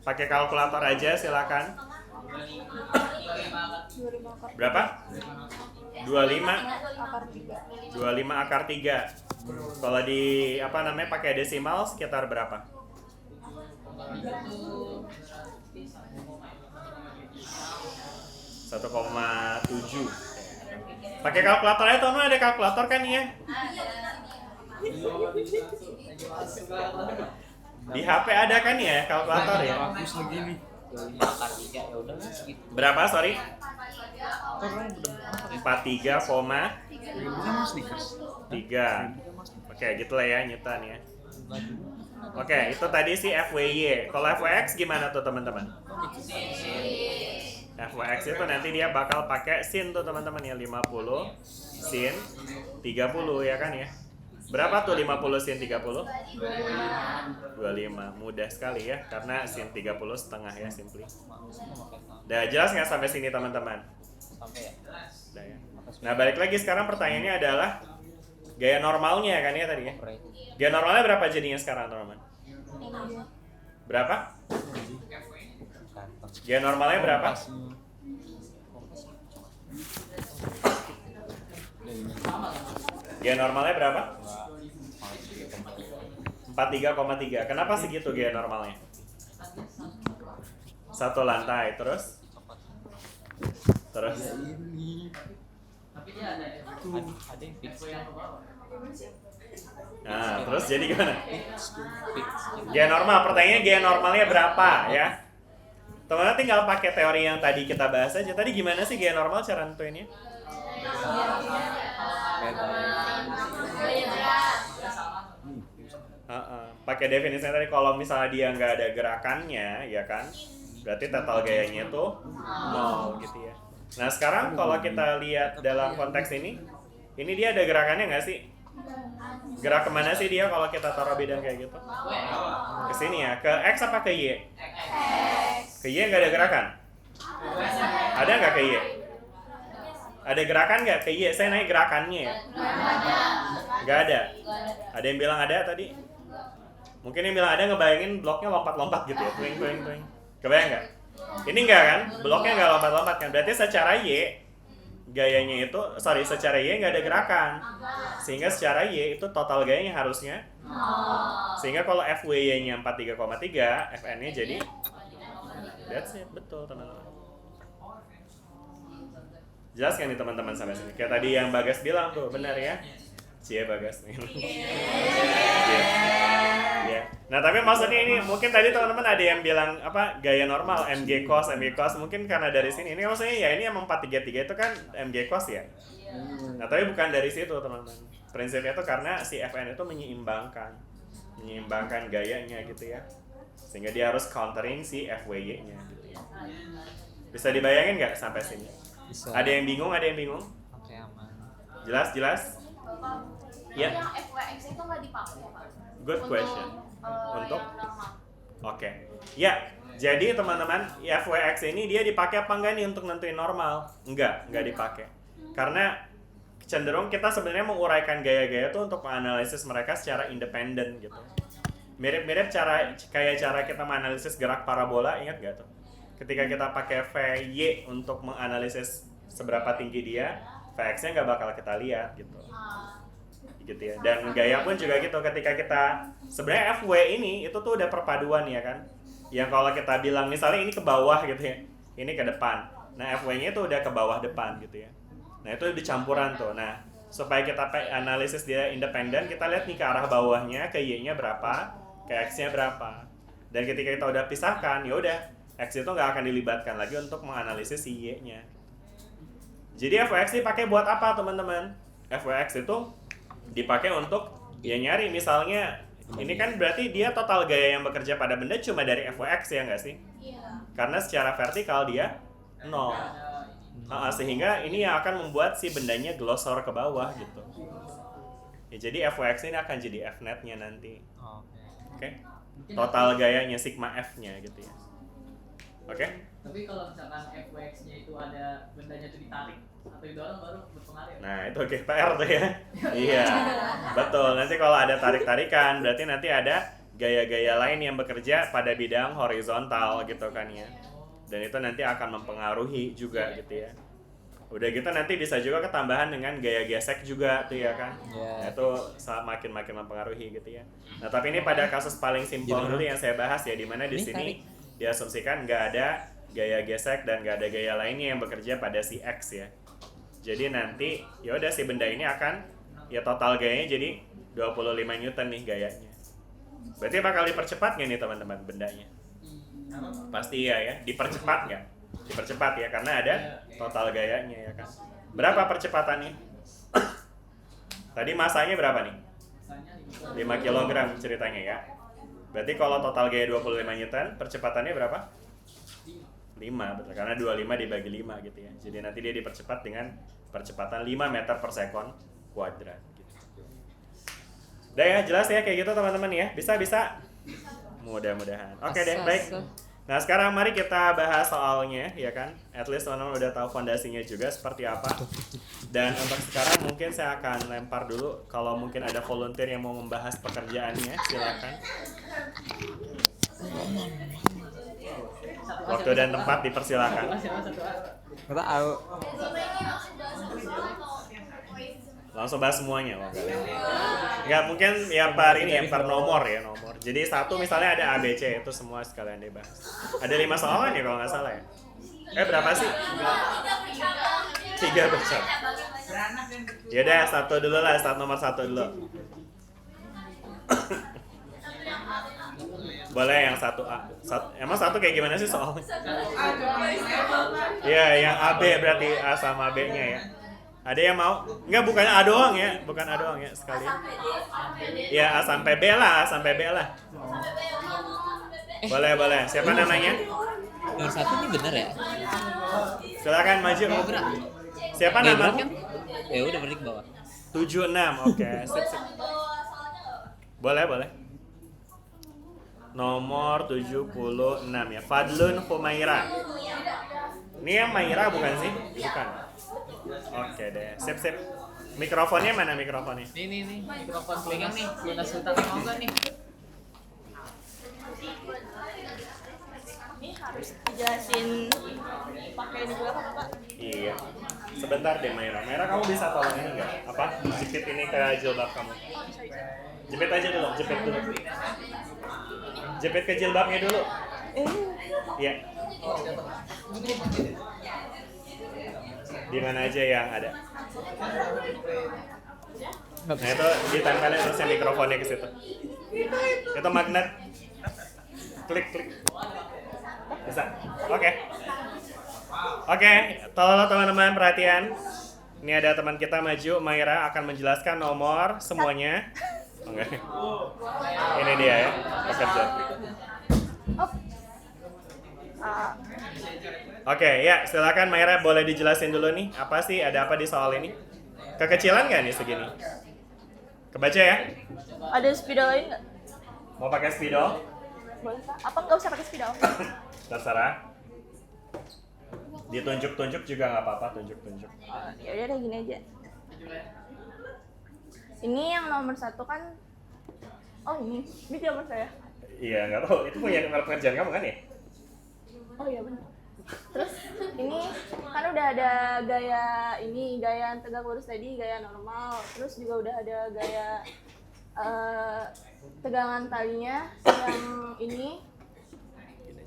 Pakai kalkulator aja silakan. Berapa? 25 akar 3. Kalau di pakai desimal sekitar berapa? 1,7. Pakai kalkulator aja teman-teman, ada kalkulator kan ya? Di HP ada kan ya kalkulator ya? Bagus lagi nih. 25 akar 3 ya udah segitu. Berapa sorry? 43,3. Oke, gitulah ya nyutan ya. Oke, itu tadi si FWY. Kalau FWX gimana tuh teman-teman? FWX itu nanti dia bakal pakai sin tuh teman-teman ya, 50 sin 30 ya kan ya. Berapa tuh 50 sin 30? 25. Mudah sekali ya karena sin 30 setengah ya simply. Udah jelas nggak sampai sini teman-teman? Sampai ya. Udah ya. Nah balik lagi sekarang pertanyaannya adalah gaya normalnya kan ya tadi ya. Gaya normalnya berapa jadinya sekarang teman-teman? Berapa? Gaya normalnya berapa? Gaya normalnya berapa? 43,3. Kenapa segitu gaya normalnya? Satu lantai terus? Tapi dia ada yang fix. Nah, terus jadi gimana? Gaya normal, pertanyaannya gaya normalnya berapa ya? Teman-teman tinggal pakai teori yang tadi kita bahas aja. Tadi gimana sih gaya normal cara nentuinnya? Pakai definisinya tadi, kalau misalnya dia nggak ada gerakannya, ya kan, berarti total gayanya itu 0 gitu ya. Nah sekarang kalau kita lihat dalam konteks ini dia ada gerakannya nggak sih? Gerak kemana sih dia kalau kita taruh bidang kayak gitu? Ke sini ya, ke X apa ke Y? Ke Y nggak ada gerakan? Ada nggak ke Y? Ada gerakan nggak ke Y? Saya naik gerakannya ya? Nggak ada. Ada yang bilang ada tadi? Mungkin yang bilang ada ngebayangin bloknya lompat-lompat gitu ya, twing. Kebayang nggak? Ini nggak kan? Bloknya nggak lompat-lompat kan? Berarti secara Y, gayanya itu, secara Y nggak ada gerakan. Sehingga secara Y itu total gayanya harusnya. Sehingga kalau FWY-nya 43,3, FN-nya jadi that's it, betul teman-teman. Jelas kan nih teman-teman sampai sini? Kayak tadi yang Bagas bilang tuh, benar ya? Cie Bagas nih. Yeah. Nah tapi maksudnya ini mungkin tadi teman-teman ada yang bilang apa gaya normal MG cos mungkin karena dari sini ini maksudnya ya ini yang 433 itu kan MG cos ya. Nah tapi bukan dari situ teman-teman. Prinsipnya itu karena si FN itu menyeimbangkan gayanya gitu ya. Sehingga dia harus countering si FWY-nya gitu ya. Bisa dibayangin nggak sampai sini? Bisa. Ada yang bingung? Oke, aman. Jelas? Ya. Yang FWX itu nggak dipakai ya Pak? Good question. Untuk? Yang normal. Oke. Ya, jadi teman-teman, FWX ini dia dipakai apa enggak nih untuk nentuin normal? Enggak dipakai. Karena cenderung kita sebenarnya menguraikan gaya-gaya itu untuk menganalisis mereka secara independen gitu. Mirip-mirip kayak cara kita menganalisis gerak parabola, ingat gak tuh? Ketika kita pakai VY untuk menganalisis seberapa tinggi dia, VX-nya nggak bakal kita lihat gitu. Gitu ya. Dan gaya pun juga gitu, ketika kita sebenarnya FW ini itu tuh udah perpaduan ya kan. Yang kalau kita bilang misalnya ini ke bawah gitu ya, ini ke depan. Nah FW-nya itu udah ke bawah depan gitu ya. Nah itu dicampuran tuh. Nah supaya kita analisis dia independen, kita lihat nih ke arah bawahnya, ke Y-nya berapa, ke X-nya berapa. Dan ketika kita udah pisahkan, ya udah X itu nggak akan dilibatkan lagi untuk menganalisis si Y-nya. Jadi FWX dipakai buat apa teman-teman? FWX itu dipakai untuk ya nyari misalnya ini kan berarti dia total gaya yang bekerja pada benda cuma dari FWX ya nggak sih? Iya. Karena secara vertikal dia 0. Sehingga ini yang akan membuat si bendanya glosor ke bawah gitu. Ya, jadi FWX ini akan jadi Fnet-nya nanti. Oke. Total gayanya sigma F-nya gitu ya. Oke? Tapi kalau misalkan FWX-nya itu ada bendanya itu ditarik atau didorong baru berpengaruh. Nah, itu GPR tuh ya. Iya. Betul. Nanti kalau ada tarik-tarikan, berarti nanti ada gaya-gaya lain yang bekerja pada bidang horizontal gitu kan ya. Dan itu nanti akan mempengaruhi juga gitu ya. Udah gitu nanti bisa juga ketambahan dengan gaya gesek juga tuh ya kan. Nah, itu makin mempengaruhi gitu ya. Nah, tapi ini pada kasus paling simpel dulu yang saya bahas ya, di mana di sini diasumsikan nggak ada gaya gesek dan nggak ada gaya lainnya yang bekerja pada si X ya. Jadi nanti ya udah si benda ini akan ya total gayanya jadi 25 Newton nih gayanya. Berarti bakal dipercepat nggak nih teman-teman bendanya? Pasti iya ya, dipercepat nggak? Dipercepat ya karena ada total gayanya ya kan. Berapa percepatannya? Tadi masanya berapa nih? 5 kg ceritanya ya. Berarti kalau total gaya 25 Newton, percepatannya berapa? 5, betul. Karena 25 dibagi 5 gitu ya. Jadi nanti dia dipercepat dengan percepatan 5 meter per sekon kuadrat gitu. Udah ya, jelas ya kayak gitu teman-teman ya. Bisa? Mudah-mudahan. Oke deh, baik. Nah sekarang mari kita bahas soalnya ya kan. At least teman-teman udah tahu fondasinya juga seperti apa. Dan untuk sekarang mungkin saya akan lempar dulu. Kalau mungkin ada volunteer yang mau membahas pekerjaannya, silakan. Waktu dan tempat dipersilakan. Nggak tahu. Langsung bahas semuanya. Enggak, mungkin ya per ini ya per nomor ya, nomor. Jadi satu misalnya ada ABC, itu semua sekalian dibahas. Ada 5 soalan ya kalau nggak salah ya. Berapa sih? 3 besar. Yaudah, satu dulu lah, nomor 1 dulu. Boleh yang 1A. Emang 1 kayak gimana sih soalnya? Iya, yang AB berarti A sama B-nya ya. Ada yang mau? Enggak, bukan A doang ya, bukan A doang ya sekali. Ya A sampai B lah, A sampai B lah. Boleh, boleh. Siapa namanya? Nomor 1 ini bener ya? Silakan maju. Siapa Nggak nama? berat kan? Ya udah berarti ke bawah. 76. Oke, sip, sip. Boleh, boleh. Nomor 76 ya. Fadlun Humaira. Ini yang Maira bukan sih? Bukan. Oke deh. Sip, sip. Mikrofonnya mana mikrofonnya? Nih, mikrofon pegang nih. Lunas Sultan mau nggak nih? Ini harus dijelasin pakai ini juga kan Pak? Iya. Sebentar deh Maira. Maira kamu bisa tolong ini nggak? Apa? Jepit ini ke jilbab kamu. Jepit aja dulu, jepit dulu. Jepit ke jilbabnya dulu. Iya. Di mana aja yang ada. Nah itu ditempelin terusnya mikrofonnya ke situ. Itu magnet. Klik, klik. Bisa. Oke. Oke, tolong teman-teman perhatian. Ini ada teman kita maju, Maira akan menjelaskan nomor semuanya. Oh, enggak. Ini dia ya, pekerja. Oke, ya silakan Maira, boleh dijelasin dulu nih, apa sih, ada apa di soal ini? Kekecilan nggak nih segini? Kebaca ya? Ada spidol lain nggak? Mau pakai spidol? Boleh Pak? Apa nggak usah pakai spidol? Terserah. Ditunjuk-tunjuk juga nggak apa-apa, tunjuk-tunjuk. Ya udah deh gini aja. Ini yang nomor 1 kan? Oh ini gambar saya. Iya, nggak tahu. Itu punya nomor pekerjaan kamu kan ya? Oh iya benar. Terus ini kan udah ada gaya yang tegak lurus tadi, gaya normal. Terus juga udah ada gaya tegangan talinya yang ini.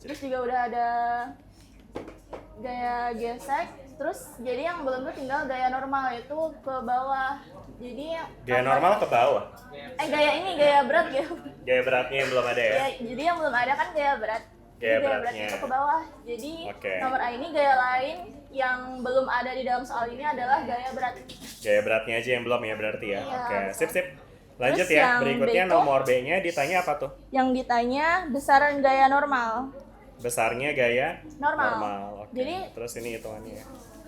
Terus juga udah ada gaya gesek. Terus jadi yang belum tuh tinggal gaya normal itu ke bawah. Jadi Gaya normal ke bawah. gaya berat ya. Gaya beratnya yang belum ada ya? Ya, jadi yang belum ada kan gaya berat. Gaya Jadi beratnya. itu ke bawah. Jadi Oke. nomor A ini gaya lain yang belum ada di dalam soal ini adalah gaya berat. Gaya beratnya aja yang belum ya berarti ya? Iya. Oke, sip, sip. Lanjut Terus ya, yang berikutnya B itu- nomor B-nya ditanya apa tuh? Yang ditanya besaran gaya normal. Besarnya gaya Normal. Oke. Jadi- Terus ini hitungannya ya.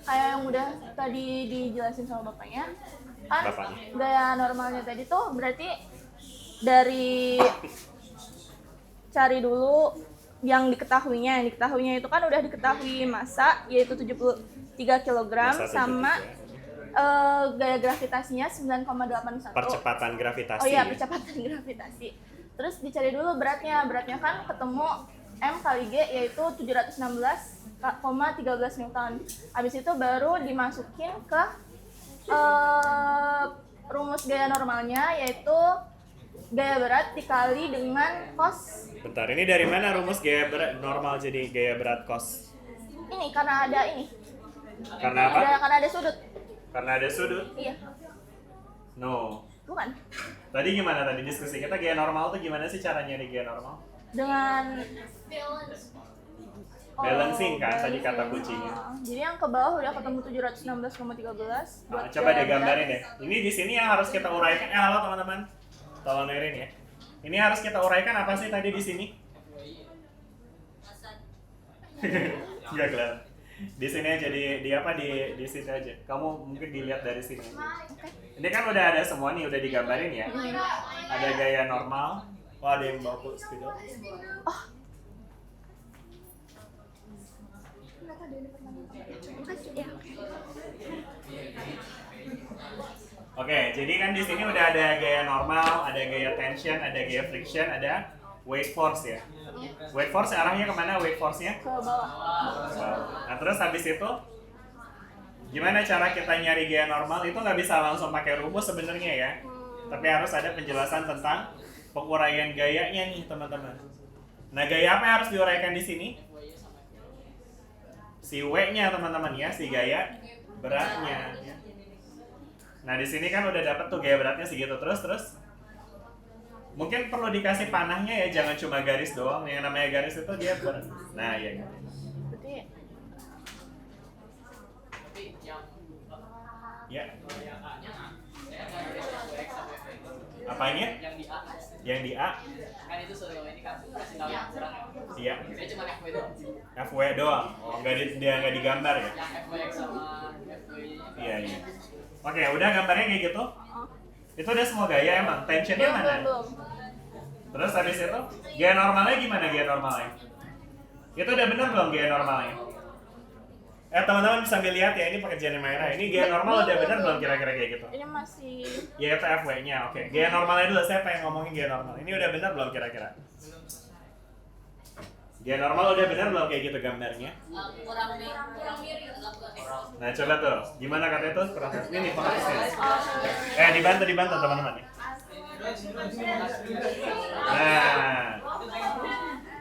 Kayak yang udah tadi dijelasin sama bapaknya. Kan Bapaknya. gaya normalnya tadi tuh berarti dari cari dulu yang diketahuinya. Yang diketahuinya itu kan udah diketahui massa yaitu 73 kg Massa sama 73. gaya gravitasinya 9,81. Percepatan gravitasi. Oh iya, ya? percepatan gravitasi. Terus dicari dulu beratnya. Beratnya kan ketemu M kali G yaitu 716,13 Newton. Habis itu baru dimasukin ke rumus gaya normalnya yaitu gaya berat dikali dengan cos. Bentar, ini dari mana rumus gaya berat normal jadi gaya berat cos? Ini karena ada ini. Karena apa? Karena ada sudut. Karena ada sudut? Iya. No. Bukan. Tadi gimana tadi diskusi kita gaya normal tuh gimana sih caranya di gaya normal? Dengan Balancing kan tadi kata kuncinya. Jadi yang ke bawah udah ketemu 716,13 buat Coba gaya deh gambarin berat. deh. Ini di sini yang harus kita uraikan. Halo teman-teman. Tolong dengerin ya. Ini harus kita uraikan apa sih tadi di sini? Enggak kelihatan. Di sini aja di sini aja. Kamu mungkin dilihat dari sini. Ini kan udah ada semua nih, udah digambarin ya. Ada gaya normal. Oh, ada yang bawa spidol. Ya, Oke, jadi kan di sini udah ada gaya normal, ada gaya tension, ada gaya friction, ada weight force ya. Weight force arahnya kemana weight force-nya? ke bawah. Nah terus habis itu gimana cara kita nyari gaya normal? Itu nggak bisa langsung pakai rumus sebenarnya ya. Tapi harus ada penjelasan tentang penguraian gayanya nih teman-teman. Nah gaya apa yang harus diuraikan di sini? Si W-nya teman-teman ya, si gaya beratnya. Ya. Nah di sini kan udah dapet tuh gaya beratnya segitu terus. Mungkin perlu dikasih panahnya ya, jangan cuma garis doang. Yang namanya garis itu dia berat. Nah iya. Berarti Tapi yang Ya. Kalau yang A-nya, saya nggak dari FWX sama FW itu. Apanya? Yang di A. Yang di A? Kan itu suruh ini kan kasih tahu yang kurang ya. Iya. Saya cuma FW doang. FW doang. Oh, dia nggak digambar ya? Yang FWX sama FW-nya. Iya, iya. Oke, udah gambarnya kayak gitu. Oh. Itu udah semua gaya emang. Tensionnya Belum, mana? belum. Terus habis itu gaya normalnya gimana gaya normalnya? Itu udah bener belum gaya normalnya? Teman-teman bisa sambil lihat ya, ini pekerjaan Maira. Ini gaya normal udah bener belum kira-kira kayak gitu? Ini masih Ya itu FW-nya, oke. Gaya normalnya dulu, saya pengen ngomongin gaya normal. Ini udah bener belum kira-kira? Gaya normal udah bener belum kayak gitu gambarnya? kurang mirip Nah coba tuh, gimana katanya tuh? Kurang ini fokusnya. Dibantu teman-teman nih. Nah,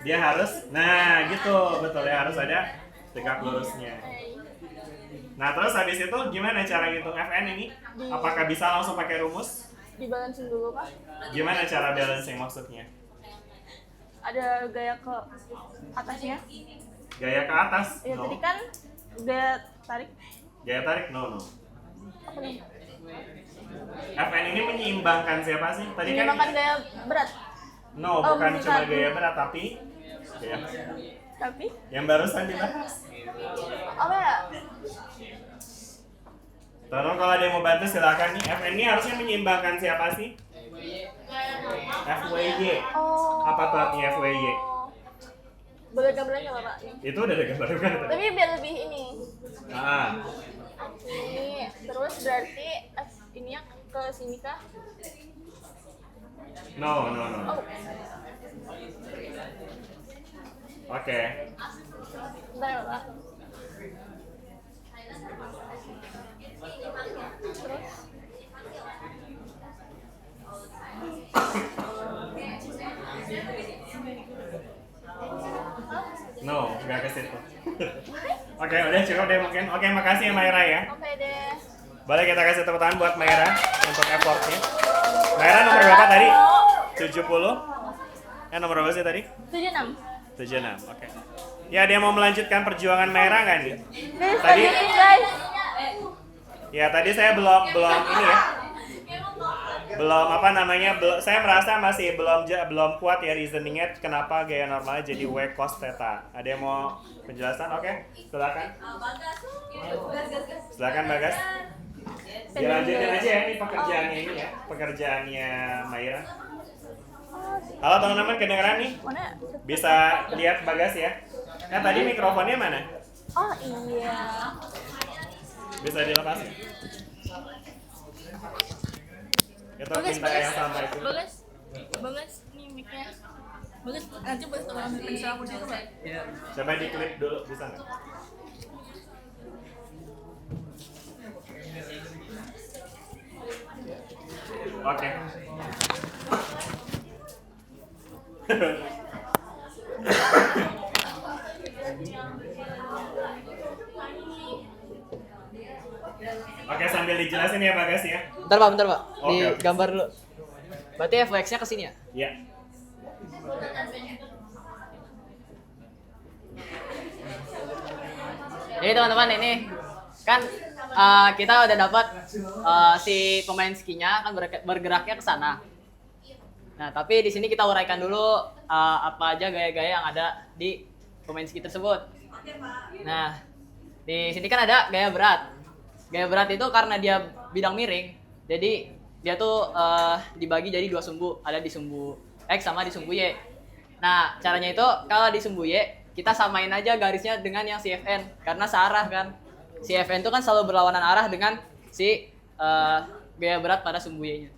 dia harus, nah gitu, betul ya harus ada tegak lurusnya. Nah terus habis itu gimana cara ngitung FN ini? Apakah bisa langsung pakai rumus? dibalansin dulu Pak. Gimana cara balancing maksudnya? Ada gaya ke atasnya. Gaya ke atas? Ya No. tadi kan gaya tarik. Gaya tarik? No. Apa nih? FN ini menyeimbangkan siapa sih? Tadi kan? Menyeimbangkan gaya berat. No, Oh, bukan cuma bukan. gaya berat tapi ya, Tapi yang barusan dibahas. apa ya? Tolong kalau ada yang mau bantu silakan nih. FN ini harusnya menyeimbangkan siapa sih? FWY. Oh. Apa tuh artinya FWY? Boleh gambarnya nggak Pak? Itu udah ada gambar kan? Tapi biar lebih ini. Ah, Ini terus berarti ini yang ke sini kah? no. Oh, Oke. bentar ya Pak. Terus No, nggak ke situ. Oke, udah cukup deh mungkin. Oke, makasih ya Maira ya. oke deh. Boleh kita kasih tepuk tangan buat Maira untuk effortnya. Maira nomor berapa tadi? 70? Nomor berapa sih tadi? 76. 76, oke. Ya, ada yang mau melanjutkan perjuangan Maira nggak nih? Guys, Tadi- lanjutin guys. Ya, tadi saya belum ini ya. Belum apa namanya, saya merasa masih belum kuat ya reasoningnya kenapa gaya normalnya jadi W cos theta. Ada yang mau penjelasan? Oke, silakan. Silakan Bagas. Dilanjutin aja ya, ini pekerjaannya ini ya, pekerjaannya Maira. Halo teman-teman, kedengeran nih? Mana? Bisa lihat Bagas ya? Tadi mikrofonnya mana? Oh iya. Bisa dilepas ya? Itu minta yang sama itu. Bagus, nih mic-nya. Bagus, nanti buat teman-teman bisa aku situ Pak. Coba diklip dulu, bisa nggak? Oke. Oke, sambil dijelasin ya Bagas ya. Bentar Pak. Oke, oke. Gambar dulu. Berarti FWX-nya ke sini ya? Iya. Jadi teman-teman ini kan kita udah dapat si pemain skinya kan bergeraknya ke sana. Nah, tapi di sini kita uraikan dulu apa aja gaya-gaya yang ada di pemain ski tersebut. Nah, di sini kan ada gaya berat. Gaya berat itu karena dia bidang miring, jadi dia tuh dibagi jadi dua sumbu, ada di sumbu X sama di sumbu Y. Nah, caranya itu kalau di sumbu Y kita samain aja garisnya dengan yang CFN karena searah kan. CFN itu kan selalu berlawanan arah dengan si gaya berat pada sumbu Y-nya.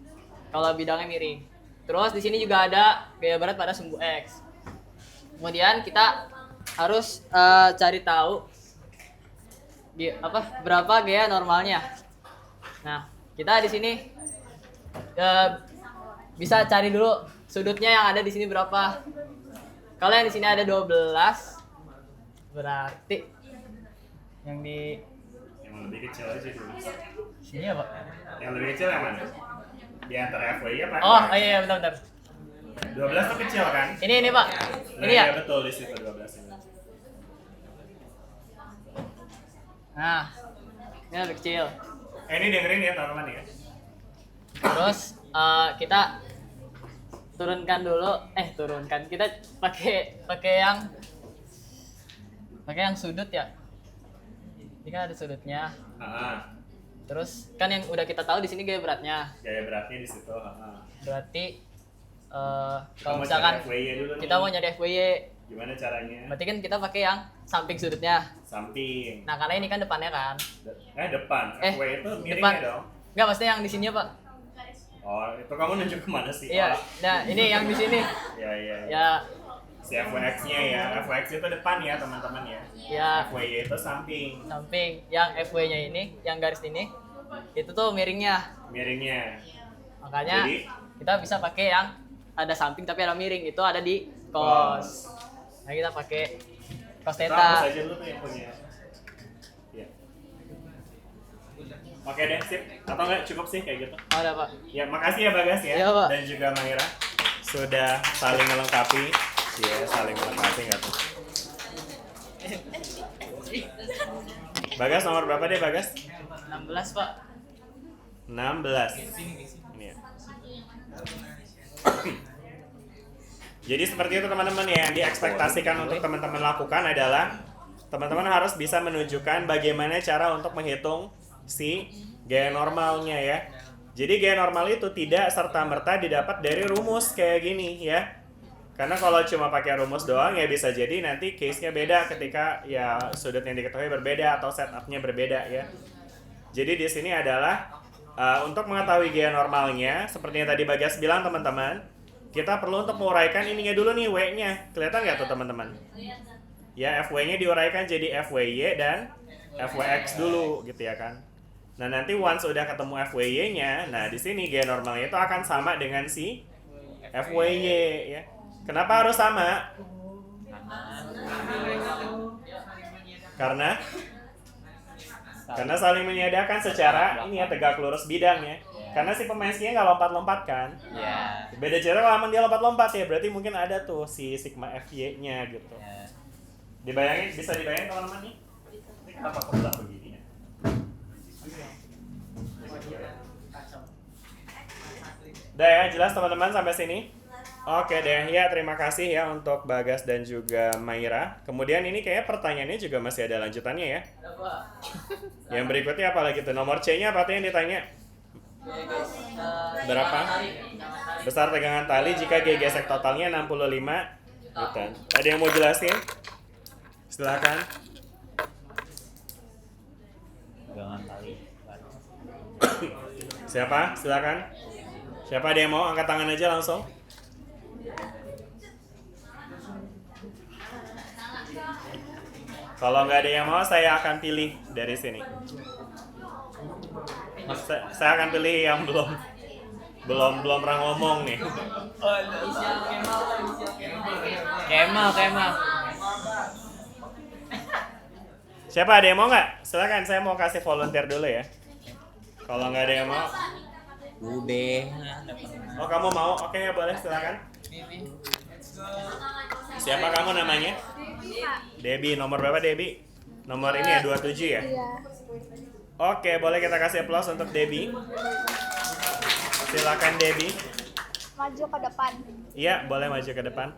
Kalau bidangnya miring. Terus di sini juga ada gaya berat pada sumbu X. Kemudian kita harus cari tahu berapa gaya normalnya. Nah, kita di sini bisa cari dulu sudutnya yang ada di sini berapa. Kalau yang di sini ada 12, berarti yang di lebih kecil aja dulu. sini apa? Yang lebih kecil yang mana? Di antara FWY apa? Oh, iya bentar. 12 tuh kecil kan? Ini Pak. Nah, Ini ya. iya betul di situ 12 ini. Nah, ini lebih kecil. Ini dengerin ya teman-teman ya. Terus kita turunkan dulu, kita pakai yang sudut ya. Ini kan ada sudutnya. Terus kan yang udah kita tahu di sini gaya beratnya. Gaya beratnya di situ. Berarti Kamu kalau misalkan cari FWY dulu kita nih. mau nyari FWY, Gimana caranya? berarti kan kita pakai yang samping sudutnya. Samping. Nah, karena ini kan depannya kan. Depan. FWY itu miringnya Depan. dong. Enggak, maksudnya yang di sini, Pak. Oh, itu kamu nunjuk kemana sih? Iya. Oh, Nah, ini yang di sini. ya. Ya, Si FWX-nya ya. FWX itu depan ya teman-teman ya. ya FWY itu samping. samping. Yang FW-nya ini, yang garis ini, itu tuh miringnya. Miringnya. Makanya Jadi? kita bisa pakai yang ada samping tapi ada miring. Itu ada di cos. Nah, kita pakai cos Hapus theta. aja dulu tuh yang punya. Ya. Oke deh, sip. Atau enggak cukup sih kayak gitu? Oh, ada, Pak. Ya, makasih ya Bagas ya. Iya, Pak. Dan juga Maira sudah saling melengkapi. Iya, saling melengkapi nggak tuh? Bagas nomor berapa deh Bagas? 16, Pak. 16. Ini ya. Jadi seperti itu teman-teman ya, yang diekspektasikan untuk teman-teman lakukan adalah teman-teman harus bisa menunjukkan bagaimana cara untuk menghitung si gaya normalnya ya. Jadi gaya normal itu tidak serta-merta didapat dari rumus kayak gini ya. Karena kalau cuma pakai rumus doang ya bisa jadi nanti case-nya beda ketika ya sudut yang diketahui berbeda atau setup-nya berbeda ya. Jadi di sini adalah untuk mengetahui gaya normalnya, seperti yang tadi Bagas bilang teman-teman, kita perlu untuk menguraikan ininya dulu nih, W-nya. Kelihatan nggak tuh teman-teman? Ya, FW-nya diuraikan jadi FWY dan FWX dulu gitu ya kan. Nah, nanti once udah ketemu FWY-nya, nah di sini gaya normalnya itu akan sama dengan si FWY ya. Kenapa harus sama? Karena saling menyediakan secara ini ya tegak lurus bidang ya. Karena si pemain skinya nggak lompat-lompat kan. Iya. Beda cara kalau emang dia lompat-lompat ya, berarti mungkin ada tuh si sigma FY-nya gitu. Dibayangin, bisa dibayangin teman-teman nih? Ini kenapa kebelah begini ya? Udah ya, jelas teman-teman sampai sini? Oke deh, ya terima kasih ya untuk Bagas dan juga Maira. Kemudian ini kayaknya pertanyaannya juga masih ada lanjutannya ya. Yang berikutnya apa lagi tuh? Nomor C-nya apa tuh yang ditanya? Berapa? Besar tegangan tali jika G gesek totalnya 65 Newton. Ada yang mau jelasin? Silakan. Tegangan tali. Siapa? Silakan. Siapa ada yang mau? Angkat tangan aja langsung. Kalau nggak ada yang mau, saya akan pilih dari sini. Saya akan pilih yang belum pernah ngomong nih. Kemal. Siapa ada yang mau nggak? Silakan, saya mau kasih volunteer dulu ya. Kalau nggak ada yang mau, Udah. oh kamu mau? Oke ya boleh, silakan. Siapa kamu namanya? Debbie. Nomor berapa Debbie? Nomor ini ya 27 ya? Iya. Oke, boleh kita kasih aplaus untuk Debbie. Silakan Debbie. Maju ke depan. Iya, boleh maju ke depan.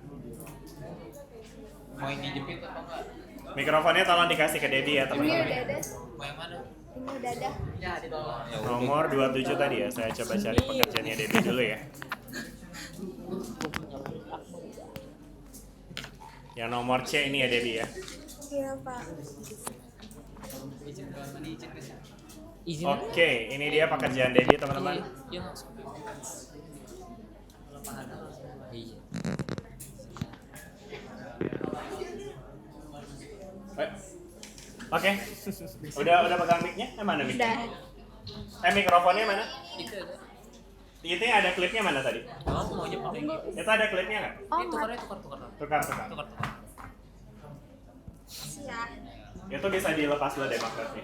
Mau ini jepit apa enggak? Mikrofonnya tolong dikasih ke Debbie ya Ini teman-teman. udah ada. Mau yang mana? Ini udah ada. Ya, di bawah. Ya udah. Nomor 27 tadi ya. Saya coba cari pekerjaannya Debbie dulu ya. Yang nomor C ini ya Debbie ya. Iya, Pak. Izin. Oke, ini dia pekerjaan Debbie teman-teman. Iya langsung. Iya. Oke. Udah pegang mic-nya? Mana mic-nya? Mikrofonnya mana? Itu ada. Itu yang ada klipnya mana tadi? Kamu maunya pakai gitu. Itu ada klipnya nggak? Oh, Tukar. Tukar. siap. Itu bisa dilepas dulu deh maksudnya.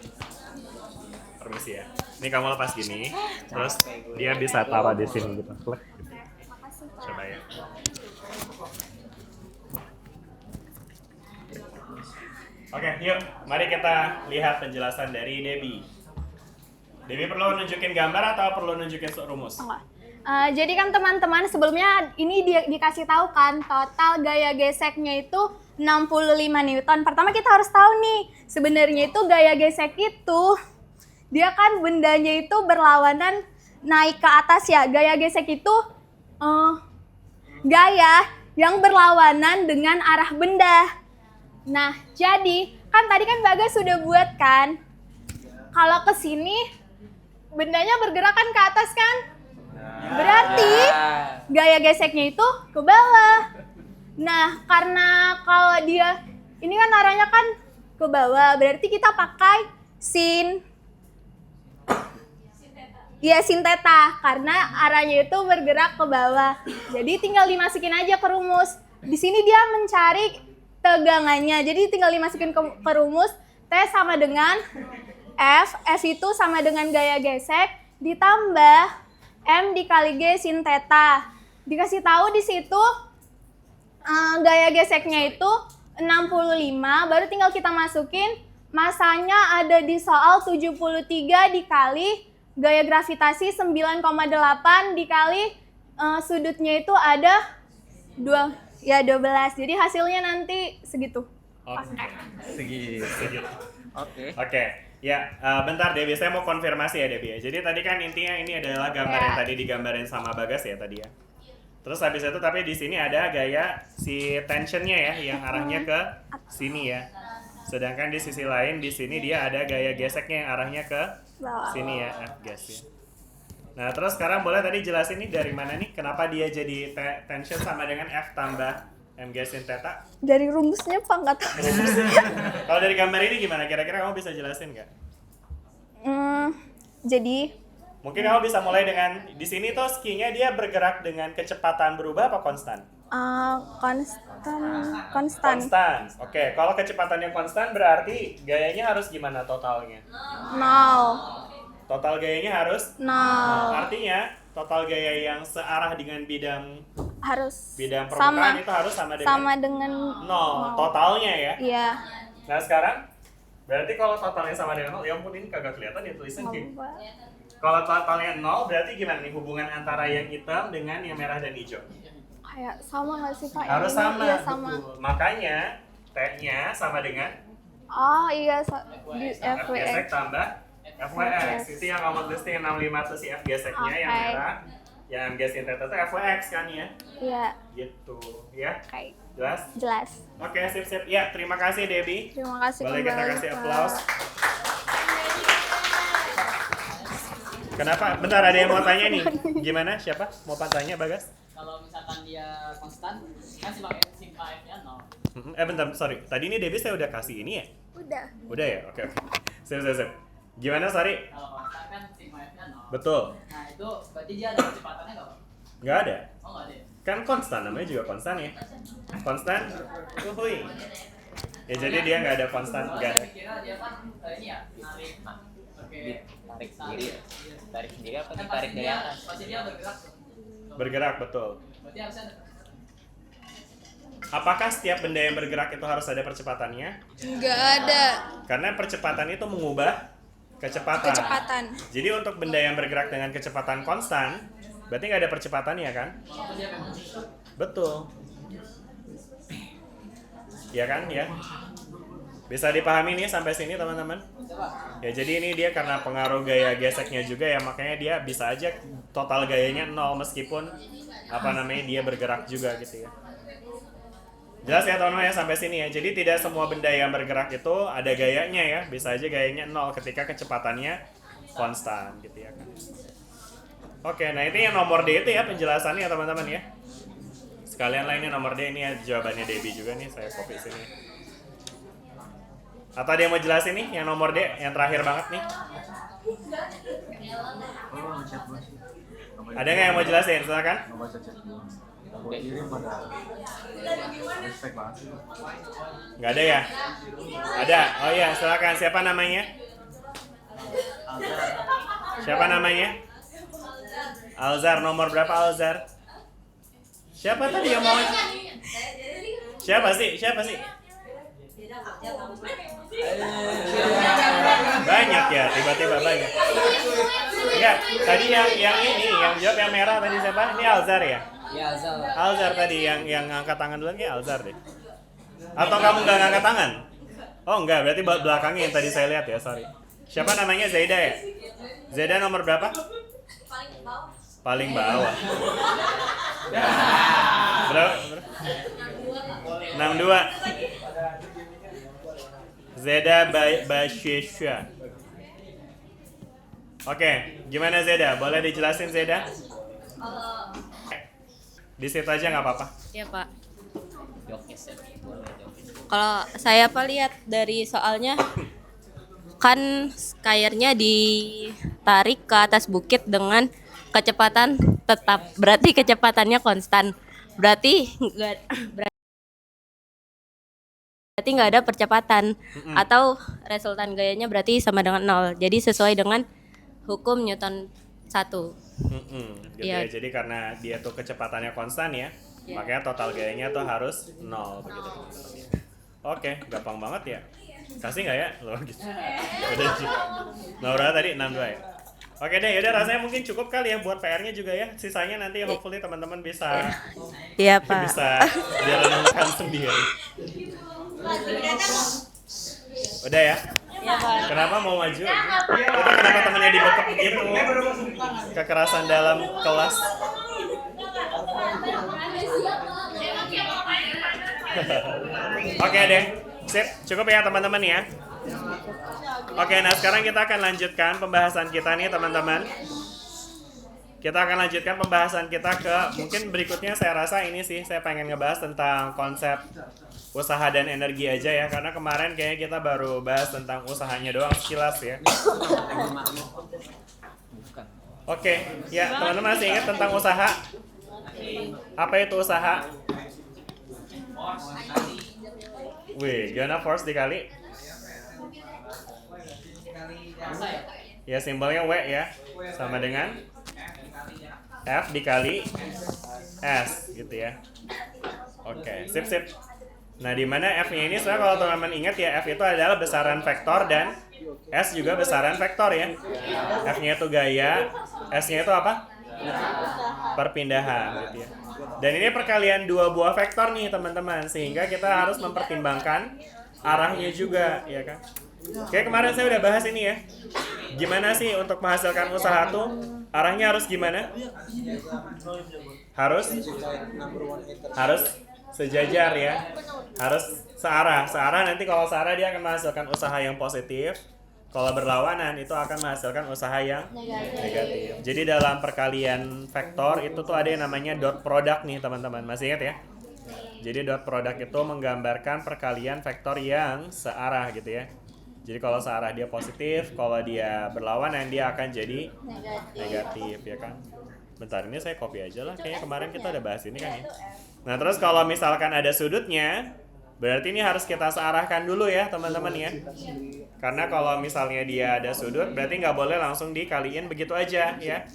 Permisi ya. Ini kamu lepas gini, terus dia bisa taruh di sini gitu. Klik. Makasih, Pak. Coba ya. Oke, yuk. Mari kita lihat penjelasan dari Debbie. Debbie perlu nunjukin gambar atau perlu nunjukin rumus? Enggak. Jadi kan teman-teman sebelumnya ini dikasih tahu kan total gaya geseknya itu 65 Newton. Pertama kita harus tahu nih sebenarnya itu gaya gesek itu dia kan bendanya itu berlawanan naik ke atas ya. Gaya gesek itu gaya yang berlawanan dengan arah benda. Nah jadi kan tadi kan Bagas sudah buat kan kalau ke sini bendanya bergerak kan ke atas kan? Berarti gaya geseknya itu ke bawah. Nah, karena kalau dia ini kan arahnya kan ke bawah, berarti kita pakai sin. Iya, sin theta karena arahnya itu bergerak ke bawah. Jadi tinggal dimasukin aja ke rumus. Di sini dia mencari tegangannya. Jadi tinggal dimasukin ke rumus T sama dengan F itu sama dengan gaya gesek ditambah M dikali G sin theta. Dikasih tahu di situ gaya geseknya itu 65, baru tinggal kita masukin masanya ada di soal 73 dikali gaya gravitasi 9,8 dikali sudutnya itu ada 12. Jadi hasilnya nanti segitu. Oke. Segitu. Oke. Oke. Ya, bentar Debbie, saya mau konfirmasi ya Debbie. Jadi tadi kan intinya ini adalah gambar yang tadi digambarin sama Bagas ya tadi ya. Terus habis itu tapi di sini ada gaya si tensionnya ya yang arahnya ke sini ya. Sedangkan di sisi lain di sini dia ada gaya geseknya yang arahnya ke sini ya, F gas ya. Nah, terus sekarang boleh tadi jelasin nih dari mana nih kenapa dia jadi tension sama dengan F tambah M gas sin theta? Dari rumusnya Pak nggak tahu. Kalau dari gambar ini gimana? Kira-kira kamu bisa jelasin nggak? Jadi mungkin kamu bisa mulai dengan di sini tuh skinya dia bergerak dengan kecepatan berubah apa konstan? konstan. Oke, kalau kecepatannya konstan berarti gayanya harus gimana totalnya? 0. Total gayanya harus 0. Artinya total gaya yang searah dengan bidang Harus permukaan itu harus sama dengan 0 totalnya ya. Iya. Nah sekarang berarti kalau totalnya sama dengan 0, ya ampun ini kagak kelihatan ya tulisannya. Kalau totalnya 0 berarti gimana nih hubungan antara yang hitam dengan yang merah dan hijau? Kayak sama nggak sih Pak? Harus Ini? sama, Iya, sama. betul. Makanya T-nya sama dengan Oh iya, di F FWX. gesek tambah FWX. Itu yang kamu tulis yang 65 itu si F geseknya yang Oke. merah. Yang M gas sin theta itu FWX kan ya? Iya, Gitu ya. oke. Jelas? Jelas. Oke, sip. Ya, terima kasih Debbie. Terima kasih Boleh kita kembali, kasih Pak. aplaus. Kenapa? Bentar ada yang mau tanya nih. Gimana? Siapa? Mau tanya Bagas? Kalau misalkan dia konstan, kan simpa F-nya 0. Bentar, sorry. Tadi ini Debbie saya udah kasih ini ya? Udah ya? Oke. Sip. Gimana, sorry? Kalau konstan kan simpa F-nya 0. Betul. Nah itu berarti dia ada kecepatannya nggak Pak? Nggak ada. Oh nggak ada ya? Kan konstan, namanya juga konstan ya. Konstan, uhuy. Ya jadi dia nggak ada konstan, nggak ada. Saya kira dia kan ini ya, narik pakai Tarik sendiri. Tarik sendiri apa kan ditarik dari atas? pasti dia bergerak tuh. Bergerak, betul. Berarti harusnya ada. Apakah setiap benda yang bergerak itu harus ada percepatannya? Nggak ada Karena percepatan itu mengubah kecepatan. Jadi untuk benda yang bergerak dengan kecepatan konstan, berarti nggak ada percepatannya kan? Walaupun dia memang Betul. Ya kan, ya. Bisa dipahami nih sampai sini teman-teman? Ya jadi ini dia karena pengaruh gaya geseknya juga ya, makanya dia bisa aja total gayanya 0 meskipun dia bergerak juga gitu ya. Jelas ya teman-teman ya sampai sini ya. Jadi tidak semua benda yang bergerak itu ada gayanya ya. Bisa aja gayanya 0 ketika kecepatannya konstan gitu ya kan. Oke, nah itu yang nomor D itu ya penjelasannya ya teman-teman ya. Sekalian lainnya nomor D ini ya jawabannya Debbie juga nih, saya copy sini. Atau ada yang mau jelasin nih yang nomor D yang terakhir banget nih? Ada nggak yang mau jelasin? Silakan. Nggak ada ya? Ada. Oh iya, silakan. Siapa namanya? Siapa namanya? Alzar. Nomor berapa Alzar? Siapa tadi yang mau? Siapa sih? Banyak ya, tiba-tiba banyak. Enggak, tadi yang ini, yang jawab yang merah tadi siapa? Ini Alzar ya? Ya, Zal. Alzar tadi yang ngangkat tangan duluan kayak Alzar deh. Atau kamu nggak ngangkat tangan? Oh enggak, berarti belakangnya yang tadi saya lihat ya, sorry. Siapa namanya Zaida ya? Zaida nomor berapa? Paling bawah. Paling bawah. Berapa? 62. Zeda Bashisha. Oke, gimana Zeda? Boleh dijelasin Zeda? Di situ aja nggak apa-apa. Iya Pak. Jokes ya. Boleh jokes. Kalau saya Pak lihat dari soalnya kan skiernya ditarik ke atas bukit dengan kecepatan tetap. Berarti kecepatannya konstan. Berarti nggak ada percepatan atau resultan gayanya berarti sama dengan 0. Jadi sesuai dengan hukum Newton 1. Gitu Iya. ya. Jadi karena dia tuh kecepatannya konstan ya, makanya total gayanya tuh harus 0 begitu teman-teman ya. Oke, gampang banget ya. Kasih nggak ya? Loh gitu. Udah sih. Nah, tadi 62 ya. Oke deh, yaudah rasanya mungkin cukup kali ya buat PR-nya juga ya. Sisanya nanti hopefully teman-teman bisa Iya Pak. bisa direnungkan sendiri. Udah ya? Iya Pak. Kenapa mau maju? Itu kenapa temennya dibekap begitu? Kekerasan dalam kelas. Oke deh, sip, cukup ya teman-teman ya. Oke, nah sekarang kita akan lanjutkan pembahasan kita nih teman-teman. Kita akan lanjutkan pembahasan kita ke mungkin berikutnya saya rasa ini sih saya pengen ngebahas tentang konsep usaha dan energi aja ya, karena kemarin kayaknya kita baru bahas tentang usahanya doang sekilas ya. Oke, ya teman-teman masih ingat tentang usaha? Apa itu usaha? Wih, gimana force dikali? Ya simbolnya W ya, sama dengan F dikali S gitu ya. Oke, sip. Nah, di mana F-nya ini sebenarnya kalau teman-teman ingat ya, F itu adalah besaran vektor dan S juga besaran vektor ya. F-nya itu gaya, S-nya itu apa? Perpindahan gitu ya. Dan ini perkalian dua buah vektor nih teman-teman, sehingga kita harus mempertimbangkan arahnya juga ya kan. Oke, kemarin saya udah bahas ini ya. Gimana sih untuk menghasilkan usaha tuh arahnya harus gimana? Harus sejajar ya. Harus searah. Searah nanti kalau searah dia akan menghasilkan usaha yang positif. Kalau berlawanan itu akan menghasilkan usaha yang negatif. Jadi dalam perkalian vektor itu tuh ada yang namanya dot product nih teman-teman. Masih ingat ya? Jadi dot product itu menggambarkan perkalian vektor yang searah gitu ya. Jadi kalau searah dia positif, kalau dia berlawanan dia akan jadi negatif ya kan. Bentar, ini saya copy aja lah. Kayaknya kemarin kita udah bahas ini kan ya. Nah terus kalau misalkan ada sudutnya, berarti ini harus kita searahkan dulu ya teman-teman ya. Karena kalau misalnya dia ada sudut, berarti nggak boleh langsung dikaliin begitu aja ya.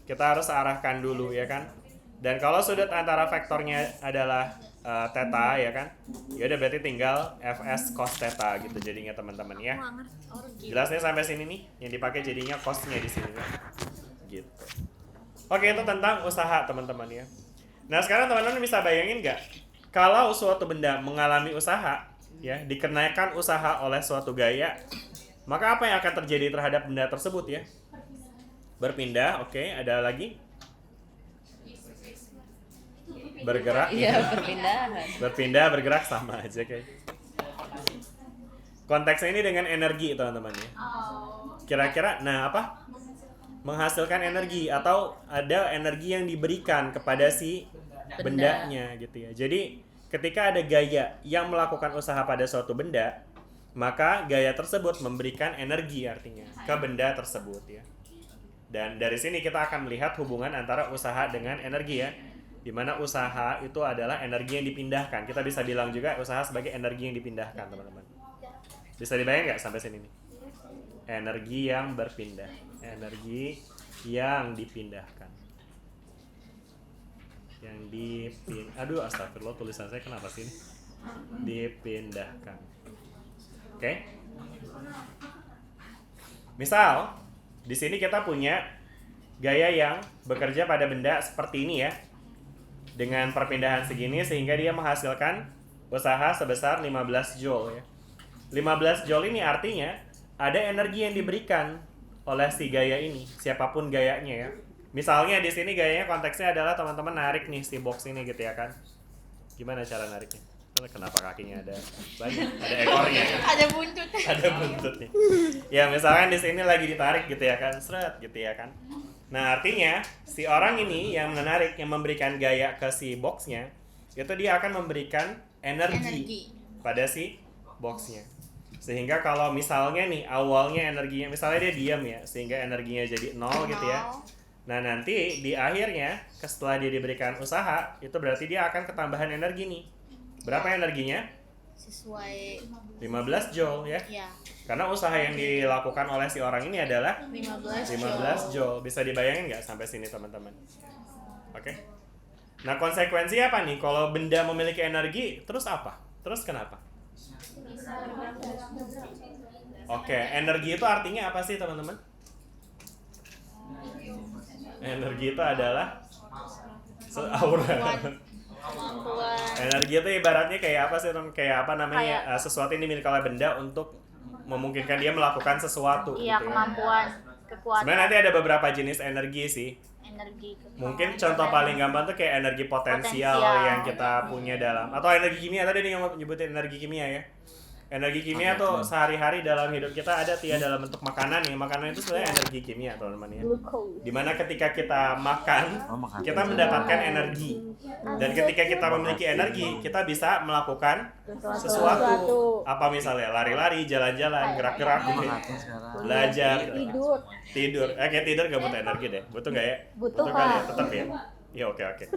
Kita harus searahkan dulu ya kan. Dan kalau sudut antara vektornya adalah theta ya kan, ya udah berarti tinggal fs cos theta gitu jadinya teman-teman ya. Jelasnya sampai sini nih, yang dipakai jadinya cosnya di sini kan. Gitu. Oke, itu tentang usaha teman-teman ya. Nah sekarang teman-teman bisa bayangin nggak, kalau suatu benda mengalami usaha ya, dikenakan usaha oleh suatu gaya, maka apa yang akan terjadi terhadap benda tersebut ya? Berpindah, oke, ada lagi? Bergerak? Iya, perpindahan. Berpindah, bergerak sama aja kayak. Konteksnya ini dengan energi teman-teman ya. Kira-kira, nah apa? Menghasilkan energi atau ada energi yang diberikan kepada si bendanya gitu ya. Jadi ketika ada gaya yang melakukan usaha pada suatu benda, maka gaya tersebut memberikan energi artinya ke benda tersebut ya. Dan dari sini kita akan melihat hubungan antara usaha dengan energi ya. Di mana usaha itu adalah energi yang dipindahkan. Kita bisa bilang juga usaha sebagai energi yang dipindahkan, teman-teman. Bisa dibayang nggak sampai sini nih? Energi yang berpindah. Energi yang dipindahkan. Aduh, astagfirullah, tulisan saya kenapa sih ini? Dipindahkan. Oke? Misal, di sini kita punya gaya yang bekerja pada benda seperti ini ya. Dengan perpindahan segini sehingga dia menghasilkan usaha sebesar 15 joule ya. 15 joule ini artinya ada energi yang diberikan oleh si gaya ini, siapapun gayanya ya. Misalnya di sini gayanya konteksnya adalah teman-teman narik nih si box ini gitu ya kan. Gimana cara nariknya? Kenapa kakinya ada banyak? Ada ekornya. Ada buntut. Ada buntutnya. Ya misalkan di sini lagi ditarik gitu ya kan, seret gitu ya kan. Nah artinya si orang ini yang menarik, yang memberikan gaya ke si boxnya, itu dia akan memberikan energi pada si boxnya. Sehingga kalau misalnya nih awalnya energinya, misalnya dia diam ya, sehingga energinya jadi 0 gitu ya. Nah nanti di akhirnya setelah dia diberikan usaha, itu berarti dia akan ketambahan energi nih. Berapa energinya? Sesuai 15 joule ya. ya Karena usaha yang dilakukan oleh si orang ini adalah 15 joule. Bisa dibayangin nggak sampai sini teman-teman? Oke. Nah konsekuensi apa nih? Kalau benda memiliki energi, terus apa? Terus kenapa? Oke, energi itu artinya apa sih teman-teman? Energi itu adalah aura. Energi itu ibaratnya kayak apa sih? Kayak apa namanya? Sesuatu yang dimiliki oleh benda untuk memungkinkan dia melakukan sesuatu. iya gitu ya. kemampuan kekuatan Sebenarnya nanti ada beberapa jenis energi sih. energi Mungkin contoh paling gampang tuh kayak energi potensial yang kita punya dalam, atau energi kimia. Tadi dia nyebutin energi kimia ya. Energi kimia tuh sehari-hari dalam hidup kita ada dalam bentuk makanan ya. Makanan itu sebenarnya energi kimia teman-teman ya. Dimana ketika kita makan, kita mendapatkan energi. Dan ketika kita memiliki energi, kita bisa melakukan sesuatu. Apa misalnya lari-lari, jalan-jalan, gerak-gerak gitu ya. Belajar, tidur. Kayak tidur gak butuh energi deh. Butuh gak ya? Butuh, kali ya? Kak. Tetap ya. Ya oke.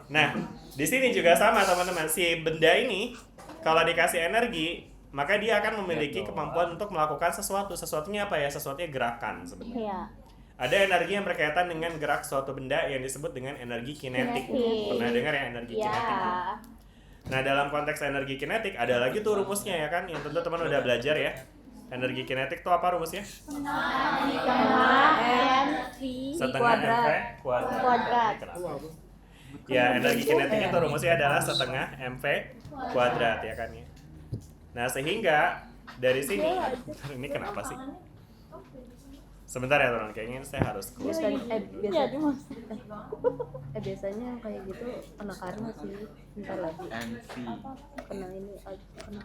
Nah, di sini juga sama teman-teman. Si benda ini kalau dikasih energi, maka dia akan memiliki kemampuan untuk melakukan sesuatu. Sesuatunya apa ya? Sesuatunya gerakan sebenarnya. iya Ada energi yang berkaitan dengan gerak suatu benda yang disebut dengan energi kinetik. Pernah dengar ya energi kinetik? Nah, dalam konteks energi kinetik ada lagi tuh rumusnya ya kan, yang tentu teman udah belajar ya. Energi kinetik tuh apa rumusnya? Setengah mv kuadrat. Ya, energi kinetik itu rumusnya adalah setengah mv kuadrat ya kan ya. Nah, sehingga dari sini ini kenapa sih? Sebentar ya teman, kayaknya saya harus close. Biasanya yang kayak gitu kena karma sih. Bentar lagi. Kena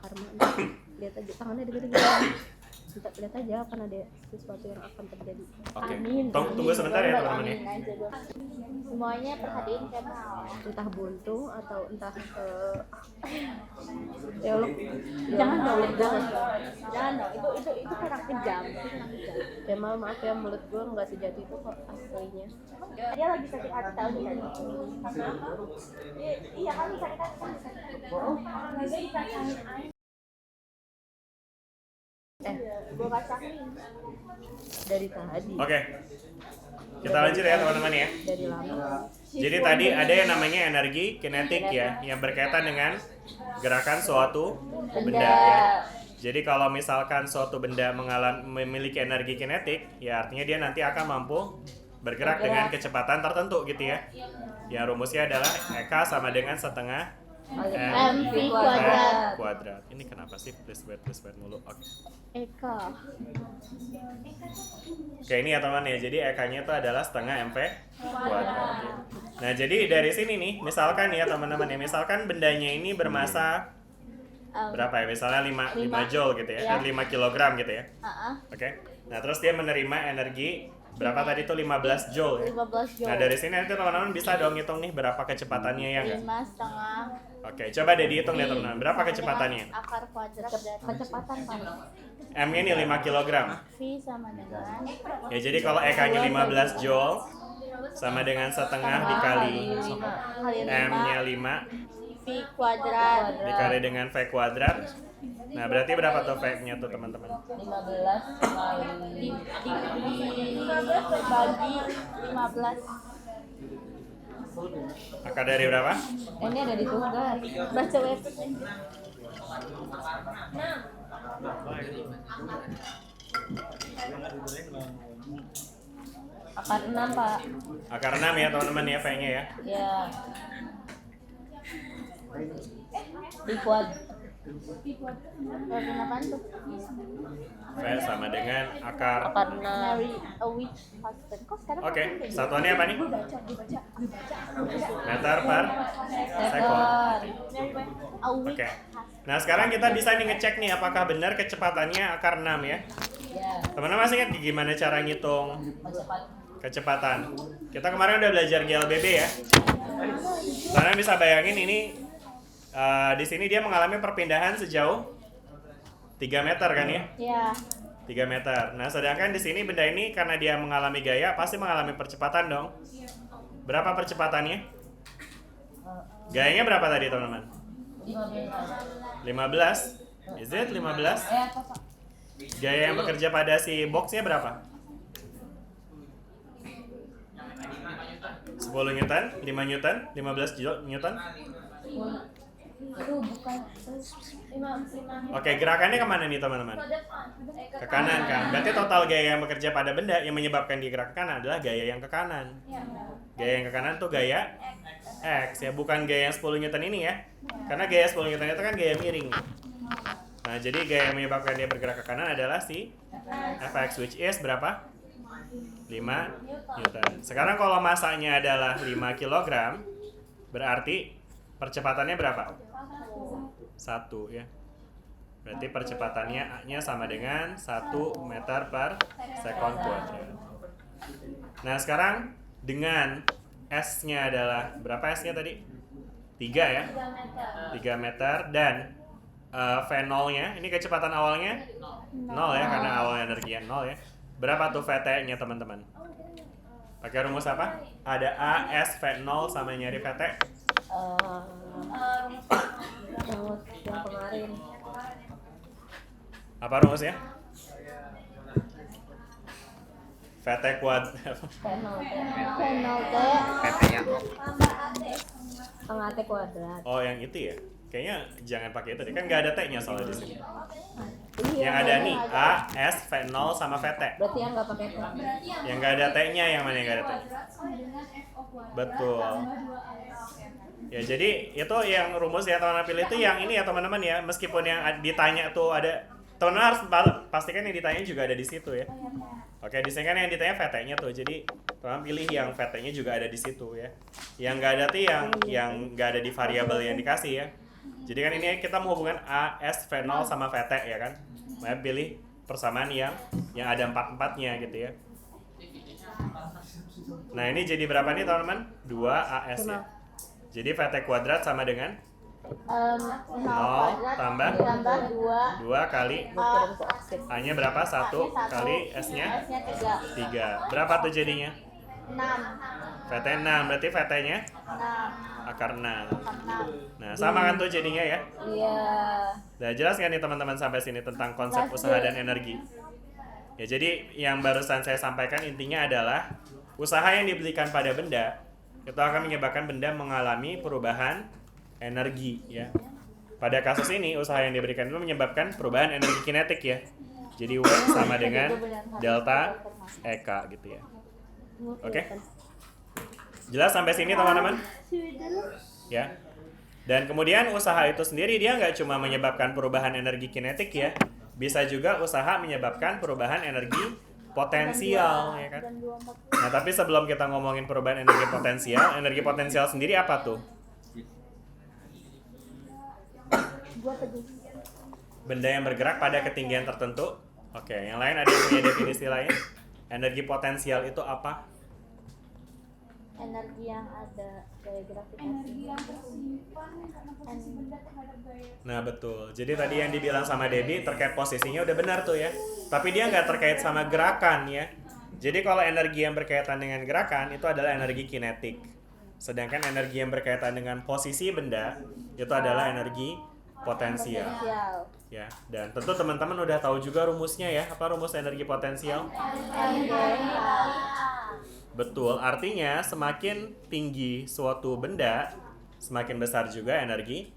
karma. Lihat aja tangannya gede-gede. Lihat aja akan ada sesuatu yang akan terjadi. Oke. Tunggu sebentar ya teman-teman ya. semuanya perhatiin channel Entah buntung atau entah ya lu jangan dong itu kurang kejam ya maaf ya mulut gue nggak sejati itu kok aslinya. dia lagi sakit hati tahu nih iya kan sakit hati gue kacain Dari tadi Oke. Kita lanjut ya teman-teman ya. dari lama. Jadi tadi ada yang namanya energi kinetik ya, yang berkaitan dengan gerakan suatu benda ya. Jadi kalau misalkan suatu benda memiliki energi kinetik, ya artinya dia nanti akan mampu bergerak dengan kecepatan tertentu gitu ya. Yang rumusnya adalah Eka sama dengan setengah mv kuadrat. Ini kenapa sih please wait mulu? Oke. Eka Oke, ini ya teman ya. Jadi Eka-nya itu adalah setengah mv kuadrat. Ya. Nah, jadi dari sini nih, misalkan ya teman-teman ya, misalkan bendanya ini bermasa berapa ya? Misalnya 5 joule gitu ya, 5 kilogram gitu ya. Oke. Nah, terus dia menerima energi berapa tadi tuh 15 joule ya. 15 joule Nah, dari sini nanti teman-teman bisa dong hitung nih berapa kecepatannya ya enggak? 5,5 Oke, coba deh dihitung deh teman-teman. Berapa kecepatannya? akar kuadrat dari kecepatan kan M-nya nih 5 kilogram. V sama dengan Ya, jadi kalau Eka-nya 15 joule sama dengan setengah dikali M-nya 5 V kuadrat dikali dengan V kuadrat. Nah, berarti berapa tuh V-nya tuh teman-teman? 15 kali dibagi 15 Akar dari berapa? ini ada di tugas. baca website Akar 6, Pak. Akar 6 ya teman-teman ya V-nya ya. Ya. Dibuat. Apaan tuh? V sama dengan akar. Akar 6. Marry a witch husband. Kok sekarang Oke, kamu kayak satuannya apa nih? gitu? Dibaca. Meter per sekon. Sekon. A witch Oke. husband. Nah, sekarang kita bisa nih ngecek nih apakah benar kecepatannya akar 6 ya. Ya. Teman-teman masih ingat gimana cara ngitung Percepat. kecepatan? Kita kemarin udah belajar GLBB ya. Kalian bisa bayangin ini di sini dia mengalami perpindahan sejauh 3 meter kan ya? Ya. 3 meter. Nah, sedangkan di sini benda ini karena dia mengalami gaya pasti mengalami percepatan dong. Berapa percepatannya? Gayanya berapa tadi, teman-teman? 15. Is it 15? Apa, Pak? Gaya yang bekerja pada si boxnya berapa? 10 Newton, 5 Newton, 15 Newton. Itu bukan 5. Oke, gerakannya kemana nih teman-teman? Ke kanan kan? Berarti total gaya yang bekerja pada benda yang menyebabkan digerak ke kanan adalah gaya yang ke kanan. Gaya yang ke kanan tuh gaya X ya, bukan gaya yang 10 Newton ini ya. Karena gaya 10 Newton itu kan gaya miring. Nah, jadi gaya yang menyebabkan dia bergerak ke kanan adalah si Fx, which is berapa? 5 Newton. Sekarang kalau masanya adalah 5 kg, berarti percepatannya berapa? 1 ya. Berarti percepatannya A-nya sama dengan 1 meter per sekon kuadrat. Nah, sekarang dengan S-nya adalah berapa S-nya tadi? 3 ya? 3 meter dan V0-nya, ini kecepatan awalnya 0 ya, karena awalnya energinya 0 ya. Berapa tuh VT-nya teman-teman? Pakai rumus apa? Ada A, S, V0 sama nyari VT. Yang kemarin. Apa rumusnya? VT kuadrat. Penalti. PT-nya Setengah T kuadrat. Oh, yang itu ya? Kayaknya jangan pakai itu deh, kan nggak ada T-nya soalnya di sini. Iya, Yang ada nih A, S, V0 sama VT. Berarti yang nggak pakai T. Yang nggak ada T-nya yang mana yang nggak ada T? Betul. Ya, jadi itu yang rumus ya teman-teman pilih itu yang ini ya teman-teman ya. Meskipun yang ditanya tuh ada, teman-teman harus pastikan yang ditanya juga ada di situ ya. Oke, di sini kan yang ditanya VT-nya tuh. Jadi teman-teman pilih yang VT-nya juga ada di situ ya. Yang nggak ada T yang nggak ada di variabel yang dikasih ya. Jadi kan ini kita menghubungkan A, S, V0 sama VT ya kan. Makanya pilih persamaan yang ada 4-4-nya gitu ya. Nah, ini jadi berapa nih teman-teman? 2 AS ya. Jadi VT kuadrat sama dengan 0 tambah 2 kali A-nya berapa? 1 kali S-nya 3. Berapa tuh jadinya? 6. VT 6, berarti VT-nya 6. akar 6. Nah, sama kan tuh jadinya ya? Iya. Nah, jelas kan nih teman-teman sampai sini tentang konsep usaha dan energi? Ya, jadi yang barusan saya sampaikan intinya adalah usaha yang diberikan pada benda itu akan menyebabkan benda mengalami perubahan energi ya. Pada kasus ini usaha yang diberikan itu menyebabkan perubahan energi kinetik ya. Jadi W sama dengan delta EK gitu ya. Oke. Jelas sampai sini teman-teman? Ya. Dan kemudian usaha itu sendiri dia nggak cuma menyebabkan perubahan energi kinetik ya. Bisa juga usaha menyebabkan perubahan energi potensial ya kan. Nah, tapi sebelum kita ngomongin perubahan energi potensial sendiri apa tuh? Benda yang bergerak pada ketinggian tertentu. Oke, yang lain ada yang punya definisi lain? Energi potensial itu apa? Energi yang ada gaya gravitasi. Nah, betul. Jadi tadi yang dibilang sama Debbie terkait posisinya udah benar tuh ya. Tapi dia nggak terkait sama gerakan ya. Jadi kalau energi yang berkaitan dengan gerakan itu adalah energi kinetik. Sedangkan energi yang berkaitan dengan posisi benda itu adalah energi potensial. Ya, dan tentu teman-teman udah tahu juga rumusnya ya. Apa rumus energi potensial? Betul, artinya semakin tinggi suatu benda, semakin besar juga energi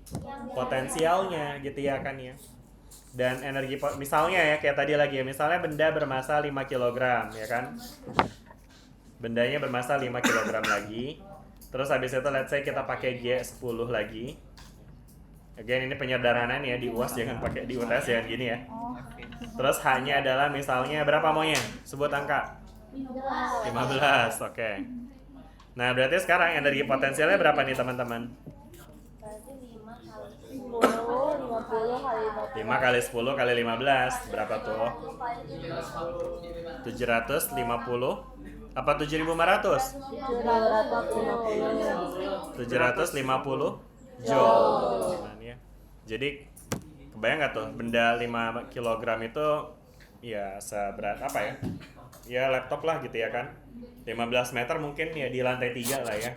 potensialnya gitu ya kan ya. Dan misalnya ya kayak tadi lagi ya, misalnya benda bermassa 5 kg ya kan. Bendanya bermassa 5 kg lagi. Terus habis itu let's say kita pakai G10 lagi. Again ini penyederhanaan ya, di UAS jangan pakai, di UTS jangan gini ya. Terus H-nya adalah misalnya berapa maunya? Sebut angka. 15, oke. Nah berarti sekarang energi potensialnya berapa nih teman-teman? 5 kali 10 kali 15 berapa tuh? 750 apa 7.500? 750 joule. Nah, ya. Jadi kebayang nggak tuh benda 5 kg itu ya seberat apa ya? Ya laptop lah gitu ya kan. 15 meter mungkin ya di lantai 3 lah ya.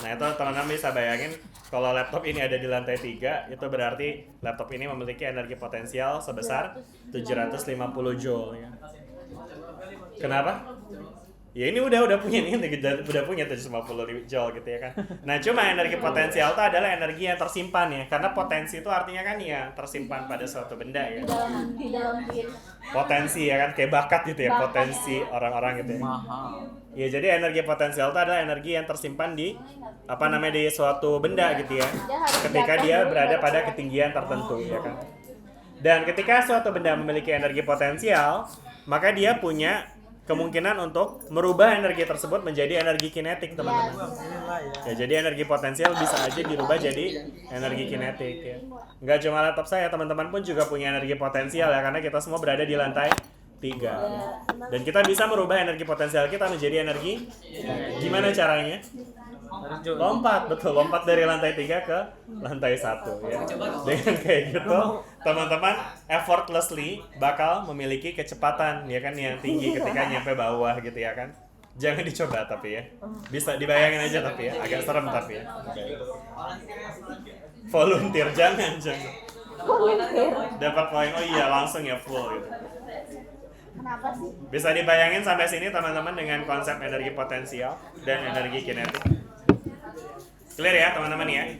Nah itu teman-teman bisa bayangin kalau laptop ini ada di lantai 3 itu berarti laptop ini memiliki energi potensial sebesar 750 joule ya. Kenapa? Ya ini udah punya nih, udah punya 750 joule gitu ya kan. Nah cuma energi potensial itu adalah energi yang tersimpan ya, karena potensi itu artinya kan ya tersimpan pada suatu benda ya. Di dalam diri. Potensi ya kan, kayak bakat gitu ya, potensi orang-orang gitu ya. Ya jadi energi potensial itu adalah energi yang tersimpan di di suatu benda gitu ya, ketika dia berada pada ketinggian tertentu ya kan. Dan ketika suatu benda memiliki energi potensial, maka dia punya kemungkinan untuk merubah energi tersebut menjadi energi kinetik teman-teman. Ya jadi energi potensial bisa aja dirubah jadi energi kinetik ya. Nggak cuma laptop saya, teman-teman pun juga punya energi potensial ya, karena kita semua berada di lantai 3. Dan kita bisa merubah energi potensial kita menjadi energi. Gimana caranya? Lompat, betul, lompat dari lantai 3 ke lantai 1 ya. Dengan kayak gitu, teman-teman effortlessly bakal memiliki kecepatan ya kan yang tinggi ketika nyampe bawah gitu ya kan. Jangan dicoba tapi ya. Bisa dibayangin aja tapi ya, agak serem tapi ya. Volunteer jangan. Dapat poin, oh iya langsung ya full gitu. Kenapa sih? Bisa dibayangin sampai sini teman-teman dengan konsep energi potensial dan energi kinetik. Clear ya teman-teman ya?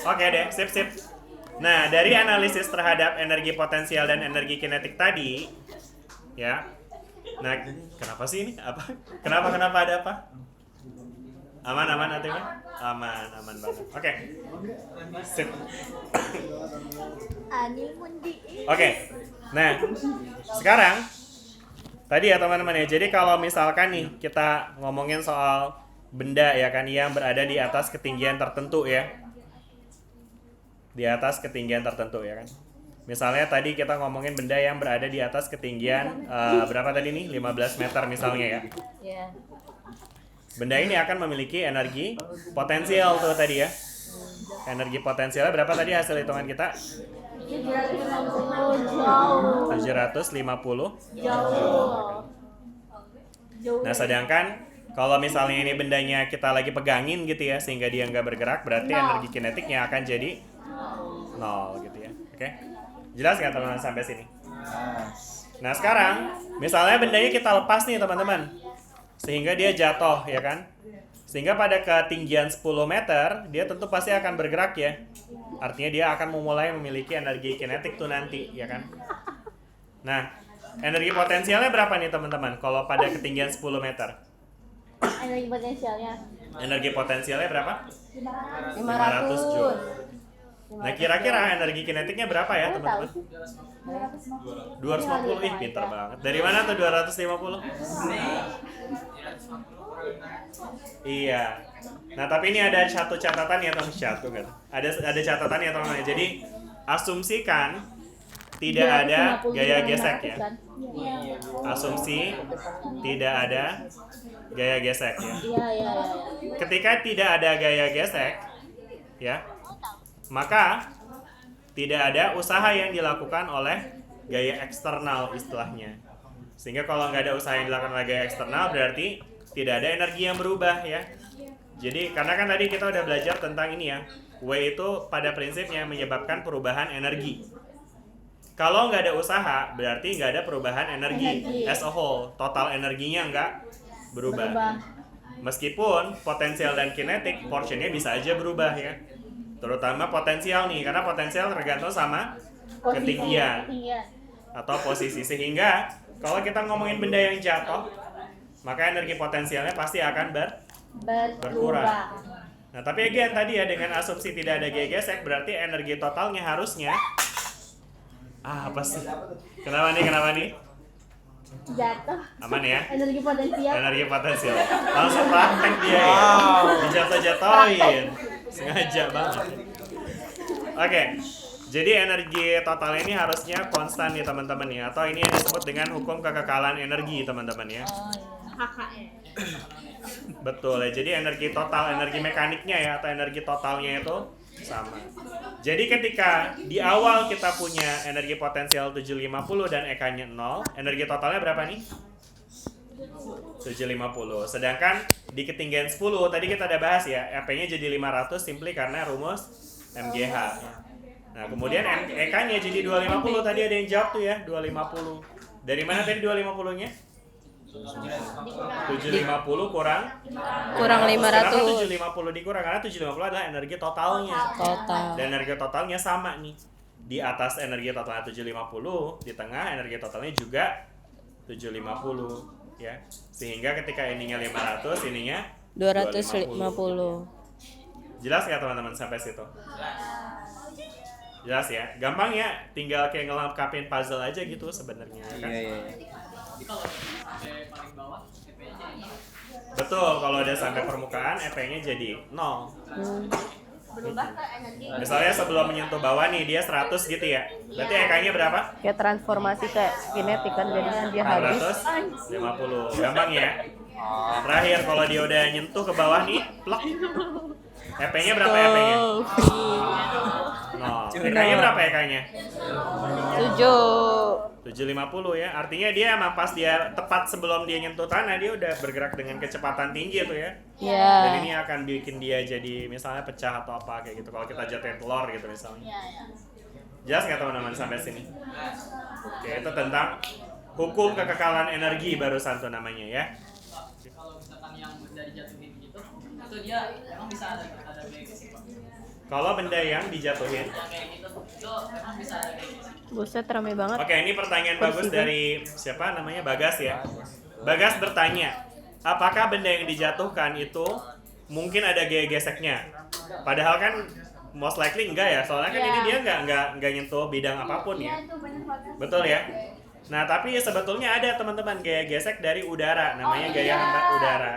Oke deh, sip. Nah, dari analisis terhadap energi potensial dan energi kinetik tadi, ya. Nah, kenapa sih ini? Apa? Kenapa ada apa? Aman artinya? Aman banget. Oke. Sip. Oke. Nah, sekarang tadi ya teman-teman ya. Jadi kalau misalkan nih kita ngomongin soal benda ya kan yang berada di atas ketinggian tertentu ya. Di atas ketinggian tertentu ya kan. Misalnya tadi kita ngomongin benda yang berada di atas ketinggian berapa tadi nih? 15 meter misalnya ya. Benda ini akan memiliki energi potensial tuh tadi ya. Energi potensialnya berapa tadi hasil hitungan kita? 750 Nah sedangkan kalau misalnya ini bendanya kita lagi pegangin gitu ya sehingga dia nggak bergerak, berarti energi kinetiknya akan jadi 0 gitu ya. Oke? Jelas nggak teman-teman sampai sini? Nah sekarang misalnya bendanya kita lepas nih teman-teman, sehingga dia jatuh ya kan, sehingga pada ketinggian 10 meter dia tentu pasti akan bergerak ya. Artinya dia akan memulai memiliki energi kinetik tuh nanti ya kan. Nah energi potensialnya berapa nih teman-teman kalau pada ketinggian 10 meter? Energi potensialnya berapa? 500 joule. Nah kira-kira energi kinetiknya berapa ya teman-teman? 250, pintar banget. Dari mana tuh 250? Iya. Nah tapi ini ada satu catatan ya teman-teman. Ada catatan ya teman-teman. Jadi asumsikan tidak ada gaya gesek ya. Asumsi tidak ada gaya gesek ya. Ketika tidak ada gaya gesek ya, maka tidak ada usaha yang dilakukan oleh gaya eksternal istilahnya. Sehingga kalau nggak ada usaha yang dilakukan oleh gaya eksternal berarti tidak ada energi yang berubah ya. Jadi karena kan tadi kita udah belajar tentang ini ya, W itu pada prinsipnya menyebabkan perubahan energi. Kalau nggak ada usaha berarti nggak ada perubahan energi as a whole, total energinya nggak berubah. Meskipun potensial dan kinetik portionnya bisa aja berubah ya. Terutama potensial nih, karena potensial tergantung sama ketinggian Iya. atau posisi. Sehingga kalau kita ngomongin benda yang jatuh, maka energi potensialnya pasti akan berkurang. Nah, tapi again tadi ya, dengan asumsi tidak ada gaya gesek, berarti energi totalnya harusnya apa sih? Kenapa nih? Jatuh. Aman ya? Energi potensial. Energi potensial. Langsung praktek dia ya. Dijatuh-jatuhin. Sengaja banget. Oke. Jadi energi total ini harusnya konstan nih teman-teman ya, atau ini yang disebut dengan hukum kekekalan energi teman-teman ya. HKE. Betul ya. Jadi energi total, energi mekaniknya ya, atau energi totalnya itu sama. Jadi ketika di awal kita punya energi potensial 750 dan EK-nya 0, energi totalnya berapa nih? 750. Sedangkan di ketinggian 10 tadi kita udah bahas ya, EP-nya jadi 500 simply karena rumus MGH. Nah, kemudian EK-nya jadi 250, tadi ada yang jawab tuh ya, 250. Dari mana tadi 250-nya? 750 kurang 500 Kenapa 750 dikurang? Karena 750 adalah energi totalnya. total. Dan energi totalnya sama nih. Di atas energi totalnya 750, di tengah energi totalnya juga 750 ya. Sehingga ketika ininya 500, ininya 250. Jelas nggak teman-teman sampai situ? Jelas ya? Gampang ya, tinggal kayak ngelengkapin puzzle aja gitu sebenarnya kan? Jadi kalau sampai paling bawah, EP-nya jadi 0. Betul, kalau udah sampai permukaan EP-nya jadi 0. Berubah ke energi. Misalnya sebelum menyentuh bawah nih dia 100 gitu ya. Berarti EK-nya berapa? Kayak transformasi kayak kinetik kan jadinya dia habis. 450. Gampang ya. Terakhir kalau dia udah nyentuh ke bawah nih, plek. EP-nya berapa EP-nya? 0. EK-nya berapa EK-nya? 750 ya. Artinya dia emang pas dia tepat sebelum dia nyentuh tanah dia udah bergerak dengan kecepatan tinggi tuh ya. Iya. Dan ini akan bikin dia jadi misalnya pecah atau apa kayak gitu. Kalau kita jatuhin telur gitu misalnya. Jelas nggak teman-teman sampai sini? Oke, itu tentang hukum kekekalan energi barusan tuh namanya ya. Kalau misalkan yang benda dijatuhin gitu, itu dia emang bisa ada gaya gesek, Pak. Kalau benda yang dijatuhin. Yang kayak gitu, itu emang bisa ada gaya gesek. Buset rame banget. Oke, ini pertanyaan bagus dari siapa namanya? Bagas ya. Bagas bertanya, apakah benda yang dijatuhkan itu mungkin ada gaya geseknya? Padahal kan most likely enggak ya, soalnya kan ini dia nggak nyentuh bidang apapun ya. Betul ya? Nah, tapi sebetulnya ada teman-teman gaya gesek dari udara, namanya gaya hambat udara.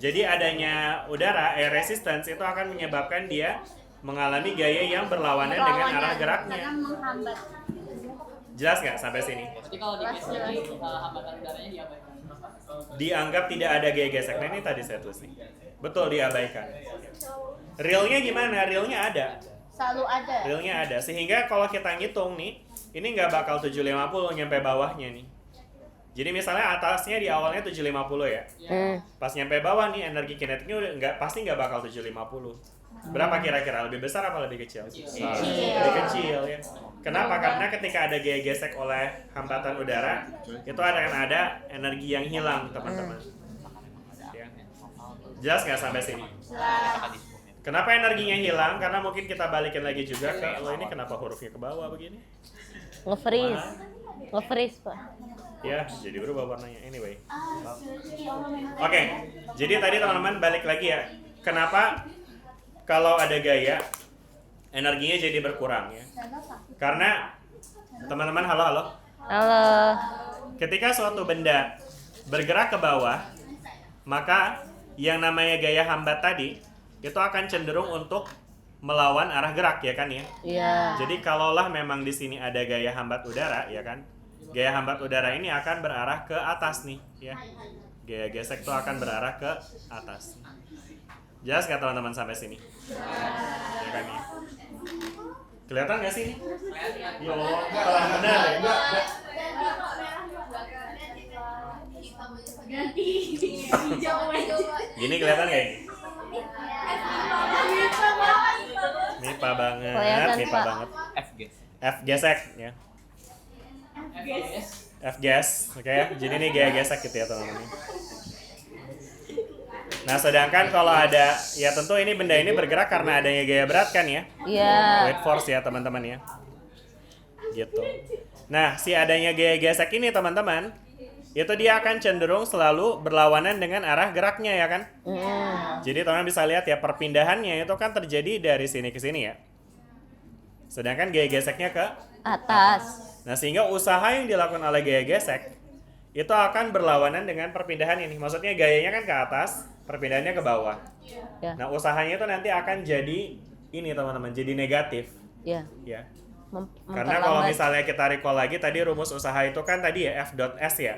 Jadi adanya udara, air resistance itu akan menyebabkan dia mengalami gaya yang berlawanan dengan arah geraknya. Karena menghambat. Jelas nggak sampai sini? Berarti kalau di case ini hambatan udaranya diabaikan. Dianggap tidak ada gaya gesek. Nah, ini tadi saya tulis nih. Betul, diabaikan. Realnya gimana? Realnya ada. Selalu ada. Realnya ada. Sehingga kalau kita ngitung nih, ini nggak bakal 750 nyampe bawahnya nih. Jadi misalnya atasnya di awalnya 750 ya. Pas nyampe bawah nih energi kinetiknya udah pasti nggak bakal 750. Berapa kira-kira? Lebih besar apa lebih kecil? Lebih kecil ya. Kenapa? Karena ketika ada gaya gesek oleh hambatan udara, itu akan ada energi yang hilang, teman-teman. Ya. Jelas nggak sampai sini? Kenapa energinya hilang? Karena mungkin kita balikin lagi juga ke, ini kenapa hurufnya ke bawah begini? Nge-freeze, Pak. Ya, jadi berubah warnanya. Anyway. Oke, jadi tadi teman-teman balik lagi ya. Kenapa kalau ada gaya, energinya jadi berkurang ya? Karena, teman-teman halo. Halo. Ketika suatu benda bergerak ke bawah, maka yang namanya gaya hambat tadi, itu akan cenderung untuk melawan arah gerak ya kan ya? Iya. Jadi kalaulah memang di sini ada gaya hambat udara ya kan? Gaya hambat udara ini akan berarah ke atas nih ya. Gaya gesek itu akan berarah ke atas. Jelas nggak teman-teman sampai sini? Ya kan ya? Kelihatan nggak sih ini? Ya Allah, salah benar ya? Gini kelihatan nggak ini? Mipa banget, Kelihatan, mipa Pak. banget. FG. F gesek ya. F gas, oke ya. Jadi ini gaya gesek gitu ya teman-teman. Nah, sedangkan kalau ada, ya tentu ini benda ini bergerak karena adanya gaya berat kan ya? Iya. Weight force ya teman-teman ya. Gitu. Nah, si adanya gaya gesek ini teman-teman, itu dia akan cenderung selalu berlawanan dengan arah geraknya ya kan? Jadi teman-teman bisa lihat ya perpindahannya itu kan terjadi dari sini ke sini ya. Sedangkan gaya geseknya ke Atas. Nah, sehingga usaha yang dilakukan oleh gaya gesek itu akan berlawanan dengan perpindahan ini. Maksudnya gayanya kan ke atas, perpindahannya ke bawah. Ya. Nah, usahanya itu nanti akan jadi ini teman-teman, jadi negatif Ya. ya. Karena kalau Memperlambat. misalnya kita recall lagi tadi rumus usaha itu kan tadi ya F.S ya.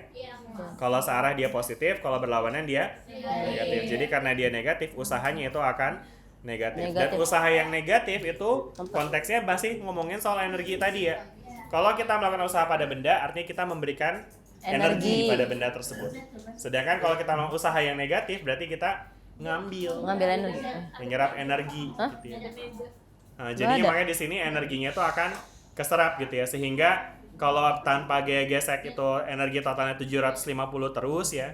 Kalau searah dia positif, kalau berlawanan dia negatif. Jadi karena dia negatif, usahanya itu akan negatif. Dan Negatif. usaha yang negatif itu konteksnya masih ngomongin soal energi tadi ya. Kalau kita melakukan usaha pada benda, artinya kita memberikan energi Energi. pada benda tersebut. Sedangkan kalau kita melakukan usaha yang negatif, berarti kita ngambil, Ngambil energi. menyerap energi Hah? gitu ya. Nah, jadinya ada. makanya di sini energinya itu akan keserap gitu ya, sehingga kalau tanpa gaya gesek itu energi totalnya 750 terus ya.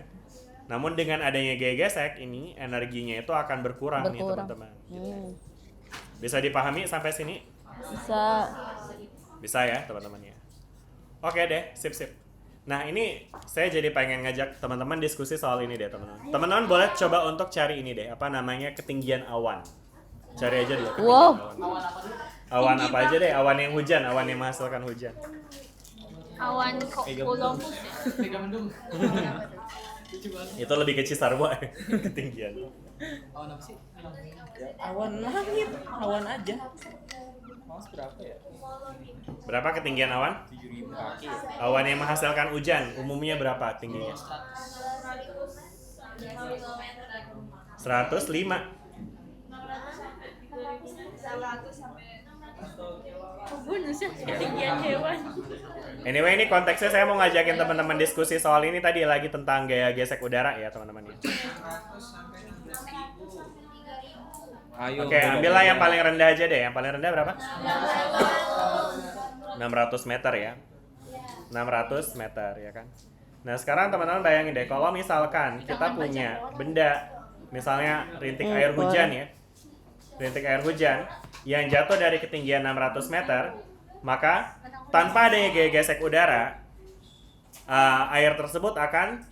Namun dengan adanya gaya gesek ini energinya itu akan berkurang nih Berkurang. teman-teman. Hmm. Bisa dipahami sampai sini? Bisa. Bisa ya teman-teman ya. Oke deh, sip. Nah ini saya jadi pengen ngajak teman-teman diskusi soal ini deh teman-teman. Teman-teman boleh coba untuk cari ini deh, apa namanya ketinggian awan. Cari aja dulu. ketinggian Wow. Awan. Awan apa aja deh, awan yang hujan, awan yang menghasilkan hujan. Awan Columbus ya. Itu lebih ke Cisarua ketinggian. Awan langit, awan aja. Mas berapa ya? Berapa ketinggian awan? 7.000 kaki ya? Awan yang menghasilkan hujan umumnya berapa tingginya? 105. Bonus ya ketinggian hewan. Anyway, ini konteksnya saya mau ngajakin teman-teman diskusi soal ini tadi lagi tentang gaya gesek udara ya teman-teman ya. 600 sampai 16.000. Ayo. Oke, ambillah yang paling rendah aja deh. Yang paling rendah berapa? 600 meter ya. 600 meter ya kan. Nah, sekarang teman-teman bayangin deh kalau misalkan kita punya benda misalnya rintik air hujan ya. Rintik air hujan yang jatuh dari ketinggian 600 meter, maka tanpa adanya gaya gesek udara, air tersebut akan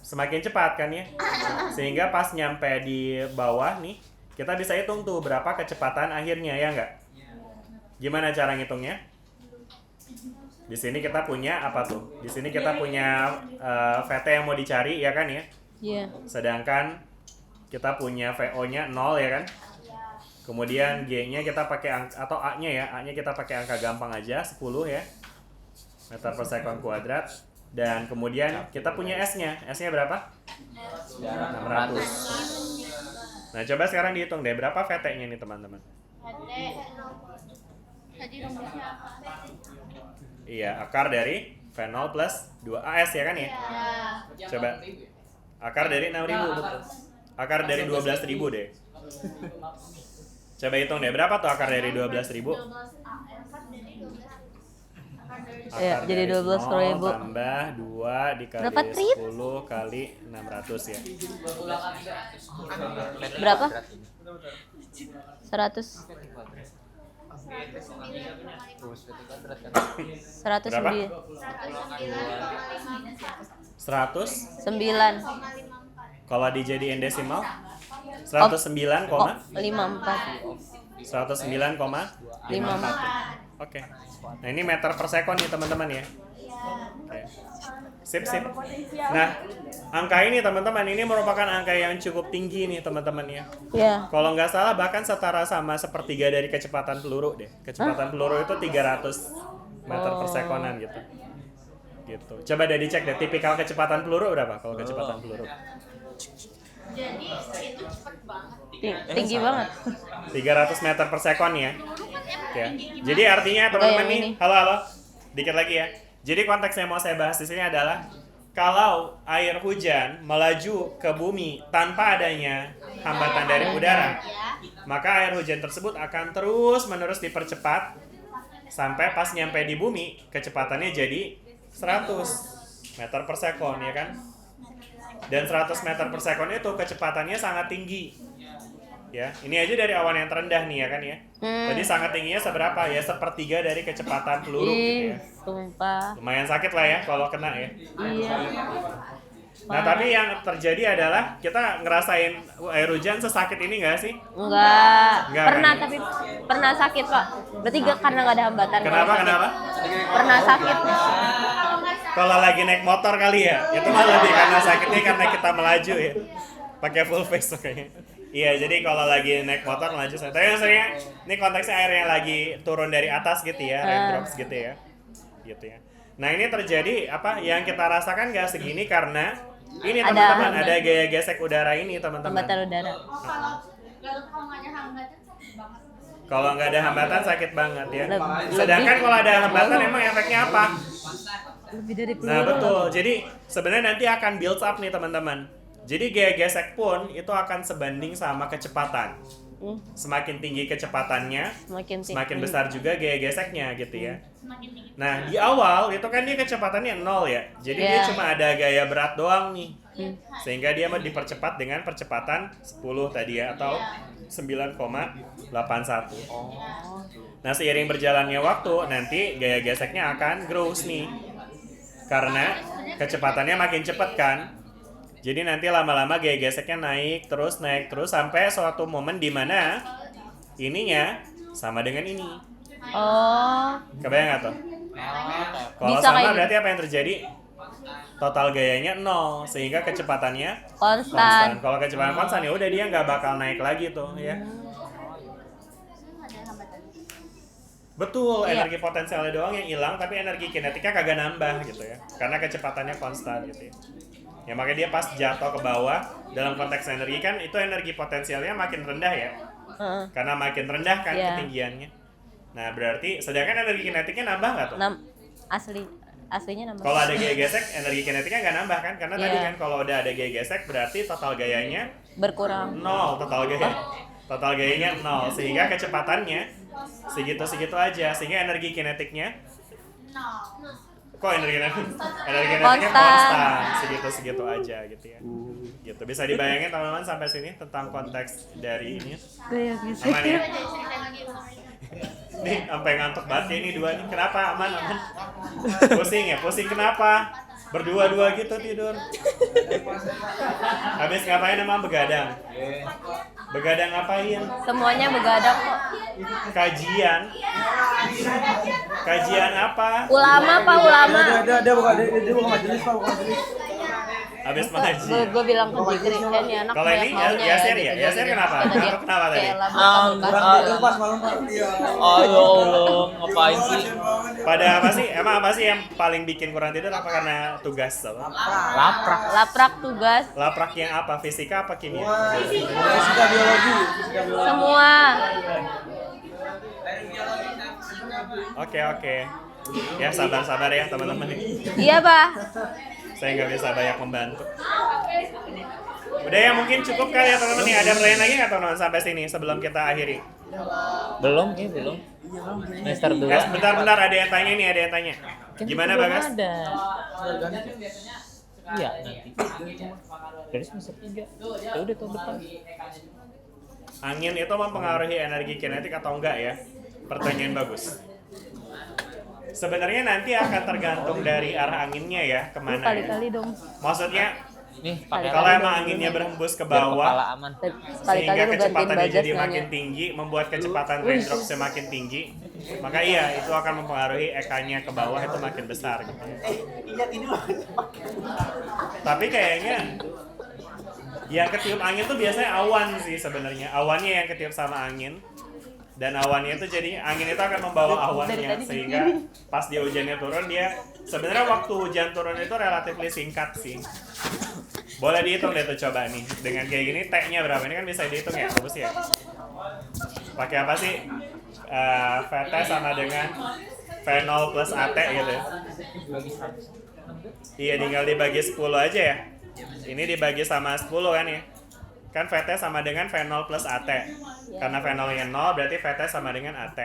semakin cepat kan ya. Sehingga pas nyampe di bawah nih, kita bisa hitung tuh berapa kecepatan akhirnya ya nggak? Gimana cara ngitungnya? Di sini kita punya apa tuh? Di sini kita punya VT yang mau dicari ya kan ya? Iya. Sedangkan kita punya VO-nya 0 ya kan? Kemudian G-nya kita pakai atau A-nya ya, A-nya kita pakai angka gampang aja 10 ya. Meter per sekon kuadrat. Dan kemudian kita punya S-nya. S-nya berapa? 600. Nah, coba sekarang dihitung deh berapa VT-nya nih teman-teman. Tadi rumusnya apa? Iya, akar dari V0 plus 2AS ya kan ya? Coba. Akar dari 6.000 betul. Akar dari 12.000 deh. Coba hitung deh, berapa tuh akar dari 12.000? Ya, jadi 12.000. Tambah 2 dikali Berapa, Trit? 10 kali 600 ya. Berapa? 100. 109. Berapa? 100 9. kalau dijadiin desimal 109, 54. 109,54. Oke. Nah, ini meter per sekon nih teman-teman ya. Oke. Sip. Nah, angka ini teman-teman ini merupakan angka yang cukup tinggi nih teman-teman ya. Ya. Kalau nggak salah bahkan setara sama sepertiga dari kecepatan peluru deh. Kecepatan peluru itu 300 meter per sekonan gitu. Gitu. Coba deh dicek deh tipikal kecepatan peluru berapa kalau kecepatan peluru? Jadi itu cepet banget. Tinggi banget. 300 meter per sekon ya. Ya. Jadi artinya teman-teman yang nih, ini. halo. Dikit lagi ya. Jadi konteks yang mau saya bahas di sini adalah kalau air hujan melaju ke bumi tanpa adanya hambatan dari udara, maka air hujan tersebut akan terus-menerus dipercepat sampai pas nyampe di bumi kecepatannya jadi 100 meter per sekon ya kan? Dan 100 meter per sekon itu kecepatannya sangat tinggi. Ya, ini aja dari awan yang terendah nih ya kan ya. Tadi sangat tingginya seberapa ya? Sepertiga dari kecepatan peluru gitu ya. Sumpah. Lumayan sakit lah ya kalau kena ya. Iya. Nah tapi yang terjadi adalah kita ngerasain air hujan sesakit ini nggak sih? Enggak. Enggak, Pernah kan? tapi pernah sakit, Pak. Berarti karena nggak ada hambatan. Kenapa? Kenapa? Pernah sakit. Kalau lagi naik motor kali ya, itu malah lebih karena sakitnya karena kita melaju ya. Pakai full face kayaknya. Iya, jadi kalau lagi naik motor melaju. Tapi maksudnya ini konteksnya air yang lagi turun dari atas gitu ya, raindrops gitu ya. Gitu ya. Nah ini terjadi apa yang kita rasakan nggak segini karena ini Ada teman-teman hambatan. ada gaya gesek udara ini teman-teman. Hambatan udara. Kalau nggak ada hambatan sakit banget. Kalau nggak ada hambatan sakit banget ya. Lebih- Sedangkan kalau ada hambatan emang efeknya apa? Lebih dari peluru. Nah betul. Jadi sebenarnya nanti akan build up nih teman-teman. Jadi gaya gesek pun itu akan sebanding sama kecepatan. Semakin tinggi kecepatannya, semakin besar juga gaya geseknya gitu ya. Nah di awal itu kan dia kecepatannya 0 ya. Jadi dia Yeah. cuma ada gaya berat doang nih. Sehingga dia mau dipercepat dengan percepatan 10 tadi ya atau 9,81. Nah seiring berjalannya waktu nanti gaya geseknya akan growth nih. Karena kecepatannya makin cepat kan. Jadi nanti lama-lama gaya geseknya naik terus sampai suatu momen di mana ininya sama dengan ini. Oh. Kebayang nggak tuh? Kalau Bisa sama kayak berarti apa yang terjadi? Total gayanya 0 sehingga kecepatannya Konstan. Kalau kecepatan konstan ya udah dia nggak bakal naik lagi tuh ya. Betul, Iya. energi potensialnya doang yang hilang tapi energi kinetiknya kagak nambah gitu ya. Karena kecepatannya konstan gitu ya. Ya makanya dia pas jatuh ke bawah dalam konteks energi kan itu energi potensialnya makin rendah ya. Karena makin rendah kan Iya. ketinggiannya. Nah berarti sedangkan energi kinetiknya nambah nggak tuh? Aslinya nambah. Kalau ada gaya gesek, energi kinetiknya nggak nambah kan? Karena tadi Iya. kan kalau udah ada gaya gesek berarti total gayanya Berkurang. 0 total gaya. Total gayanya 0 sehingga kecepatannya segitu-segitu aja sehingga energi kinetiknya kok energi kinetiknya konstan segitu-segitu aja gitu ya. Gitu. Bisa dibayangin teman-teman sampai sini tentang konteks dari ini. Aman ya? Nih sampai ngantuk banget ya ini dua nih. Kenapa? Aman. Pusing ya? Pusing kenapa? Berdua-dua gitu tidur. Habis ngapain emang begadang? Begadang ngapain? Semuanya begadang kok. Kajian. Kajian apa? Ulama, Pak, ulama. Dia bukan majelis, Pak, bukan majelis. Habis mengaji. Gue bilang ke Jikri, kan nih anak Kalau banyak ini maunya Yasir ya? gitu. Yasir kenapa? Kata dia, Kenapa tadi? kayak labu Itu pas malam, Pak. Iya. Oh ya Allah, ngapain sih? Pada apa sih? Emang apa sih yang paling bikin kurang tidur? Apa karena tugas? Apa? Laprak. Laprak tugas Laprak yang apa? Fisika apa kimia? Fisika biologi. semua. Oke. Ya sabar-sabar ya teman-teman. Iya, Pak. Saya nggak bisa banyak membantu. Udah ya mungkin cukup kali ya teman-teman nih. Ada pertanyaan lagi nggak teman-teman sampai sini sebelum kita akhiri? Belum, belum. Semester 2. Bentar ada yang tanya nih, ada yang tanya. Gimana Bagas? Ada. Iya, nanti. Dari semester 3. Ya udah tahun depan. Angin itu mempengaruhi energi kinetik atau enggak ya? Pertanyaan bagus. Sebenarnya nanti akan tergantung dari arah anginnya ya, kemana ya. Kali-kali dong. Maksudnya Nih, pakai kalau emang anginnya berhembus ke biar kepala bawah aman. Sekali-kali sehingga lu gantiin kecepatannya Bagas jadi makin nanya. tinggi, membuat kecepatan raindrop semakin tinggi, maka iya itu akan mempengaruhi EK-nya ke bawah itu makin besar gitu. Tapi kayaknya yang ketiup angin tuh biasanya awan sih sebenarnya. Awannya yang ketiup sama angin. Dan awannya itu jadi angin itu akan membawa awannya sehingga pas dia hujannya turun dia sebenarnya waktu hujan turun itu relatif singkat sih. Boleh dihitung deh tuh coba nih dengan kayak gini T-nya berapa ini kan bisa dihitung ya bagus ya. Pakai apa sih? VT sama dengan V0 plus AT gitu ya. Iya tinggal dibagi 10 aja ya. Ini dibagi sama 10 kan ya. Kan VT sama dengan V0 plus AT. Karena V0-nya 0 berarti VT sama dengan AT.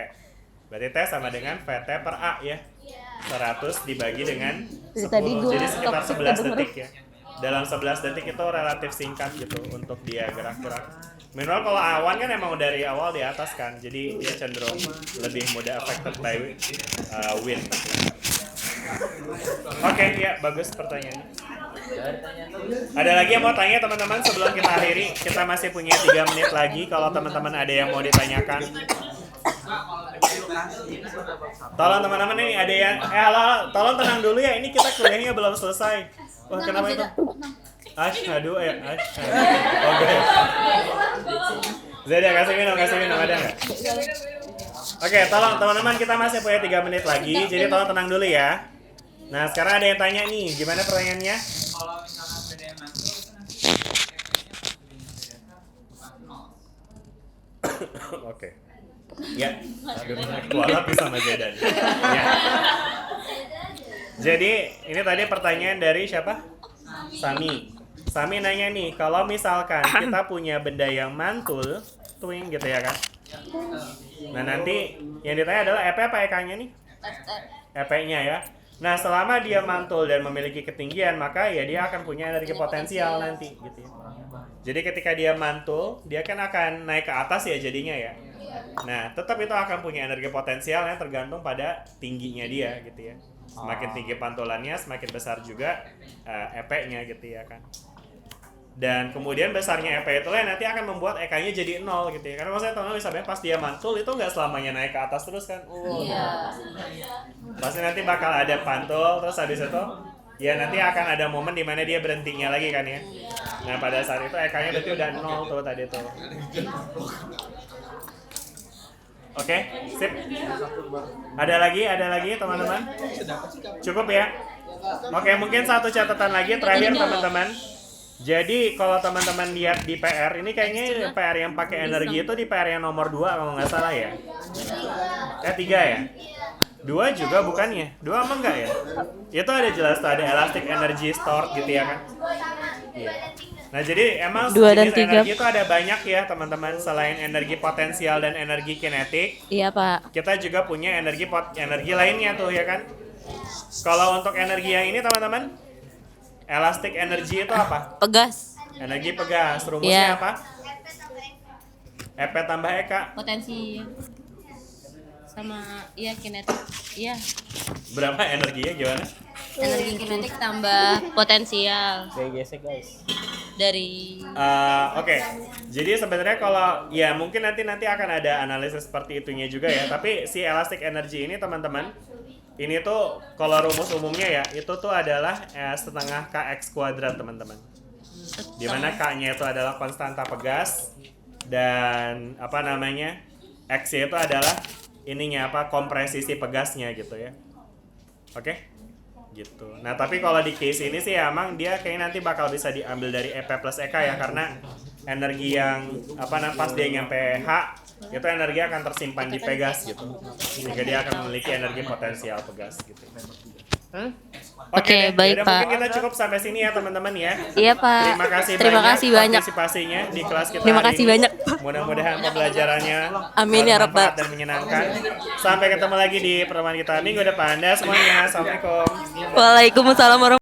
Berarti T sama dengan VT per A ya. 100 dibagi dengan 10. Jadi sekitar 11 detik ya. Dalam 11 detik itu relatif singkat gitu untuk dia gerak-gerak. Mineral kalau awan kan emang dari awal di atas kan, jadi dia cenderung lebih mudah affected by wind. Oke, ya bagus pertanyaannya. Ada lagi yang mau tanya teman-teman sebelum kita akhiri? Kita masih punya 3 menit lagi. Kalau teman-teman ada yang mau ditanyakan, tolong teman-teman ini ada yang halo, tolong tenang dulu ya, ini kita kuliahnya belum selesai. Wah, kenapa itu? Asyhadu ya, asyhadu. Oke. Zeda kasih minum ada nggak? Oke, tolong teman-teman kita masih punya 3 menit lagi, jadi tolong tenang dulu ya. Nah, sekarang ada yang tanya nih, gimana pertanyaannya? Kalau misalkan beda yang masuk itu nanti efeknya Oke. Ya, kualat sama Zedan. Ya. Jadi, ini tadi pertanyaan dari siapa? Sami. Sami nanya nih, kalau misalkan kita punya benda yang mantul, twing gitu ya kan? Nah, nanti yang ditanya adalah EP apa EK-nya nih? EP-nya ya. Nah, selama dia mantul dan memiliki ketinggian, maka ya dia akan punya energi potensial nanti gitu ya. Jadi ketika dia mantul, dia kan akan naik ke atas ya jadinya ya. Nah, tetap itu akan punya energi potensial yang tergantung pada tingginya dia gitu ya. Semakin tinggi pantulannya, semakin besar juga EP-nya gitu ya kan. Dan kemudian besarnya EP itu nanti akan membuat EK-nya jadi 0 gitu ya. Karena maksudnya teman-teman bisa pas dia mantul itu nggak selamanya naik ke atas terus kan. Pasti nanti bakal ada pantul, terus habis itu ya nanti akan ada momen di mana dia berhentinya lagi kan ya. Nah, pada saat itu EK-nya berarti udah 0 tuh tadi tuh. Oke, sip. Ada lagi teman-teman? Cukup ya? Oke, mungkin satu catatan lagi terakhir teman-teman. Jadi kalau teman-teman lihat di PR, ini kayaknya PR yang pakai energi itu di PR yang nomor 2 kalau nggak salah ya. 3 ya? 2 juga bukannya? 2 emang nggak ya? Itu ada jelas tuh, ada elastic energy stored gitu ya kan? Iya. Nah jadi emang jenis energi itu ada banyak ya teman-teman. Selain energi potensial dan energi kinetik, Iya Pak. kita juga punya energi lainnya tuh ya kan? Kalau untuk energi yang ini teman-teman, elastic energy itu apa? Pegas. Energi pegas. Rumusnya apa? EP tambah EK. Potensi sama kinetik. Iya. Berapa energinya gimana? Energi kinetik tambah potensial Kayak gesek guys. dari Oke. Jadi sebenarnya kalau ya mungkin nanti akan ada analisis seperti itunya juga ya. Tapi si elastic energy ini teman-teman, ini tuh kalau rumus umumnya ya itu tuh adalah setengah kx kuadrat teman-teman. Dimana k-nya itu adalah konstanta pegas dan apa namanya x-nya itu adalah ininya apa kompresi si pegasnya gitu ya. Oke? Gitu. Nah tapi kalau di case ini sih emang dia kayaknya nanti bakal bisa diambil dari EP plus EK ya, karena energi yang apa pas dia nyampe H itu energi akan tersimpan di pegas gitu, sehingga dia akan memiliki energi potensial pegas gitu. Oke, baik, yaudah, Pak. mungkin kita cukup sampai sini ya teman-teman ya. Iya Pak. Terima kasih banyak banyak. partisipasinya di kelas kita. Terima hari kasih ini. banyak. Mudah-mudahan pembelajarannya Amin ya Rabbal. bermanfaat dan menyenangkan. Sampai ketemu lagi di pertemuan kita minggu depan. Dah semuanya. Assalamualaikum. Waalaikumsalam warahmatullahi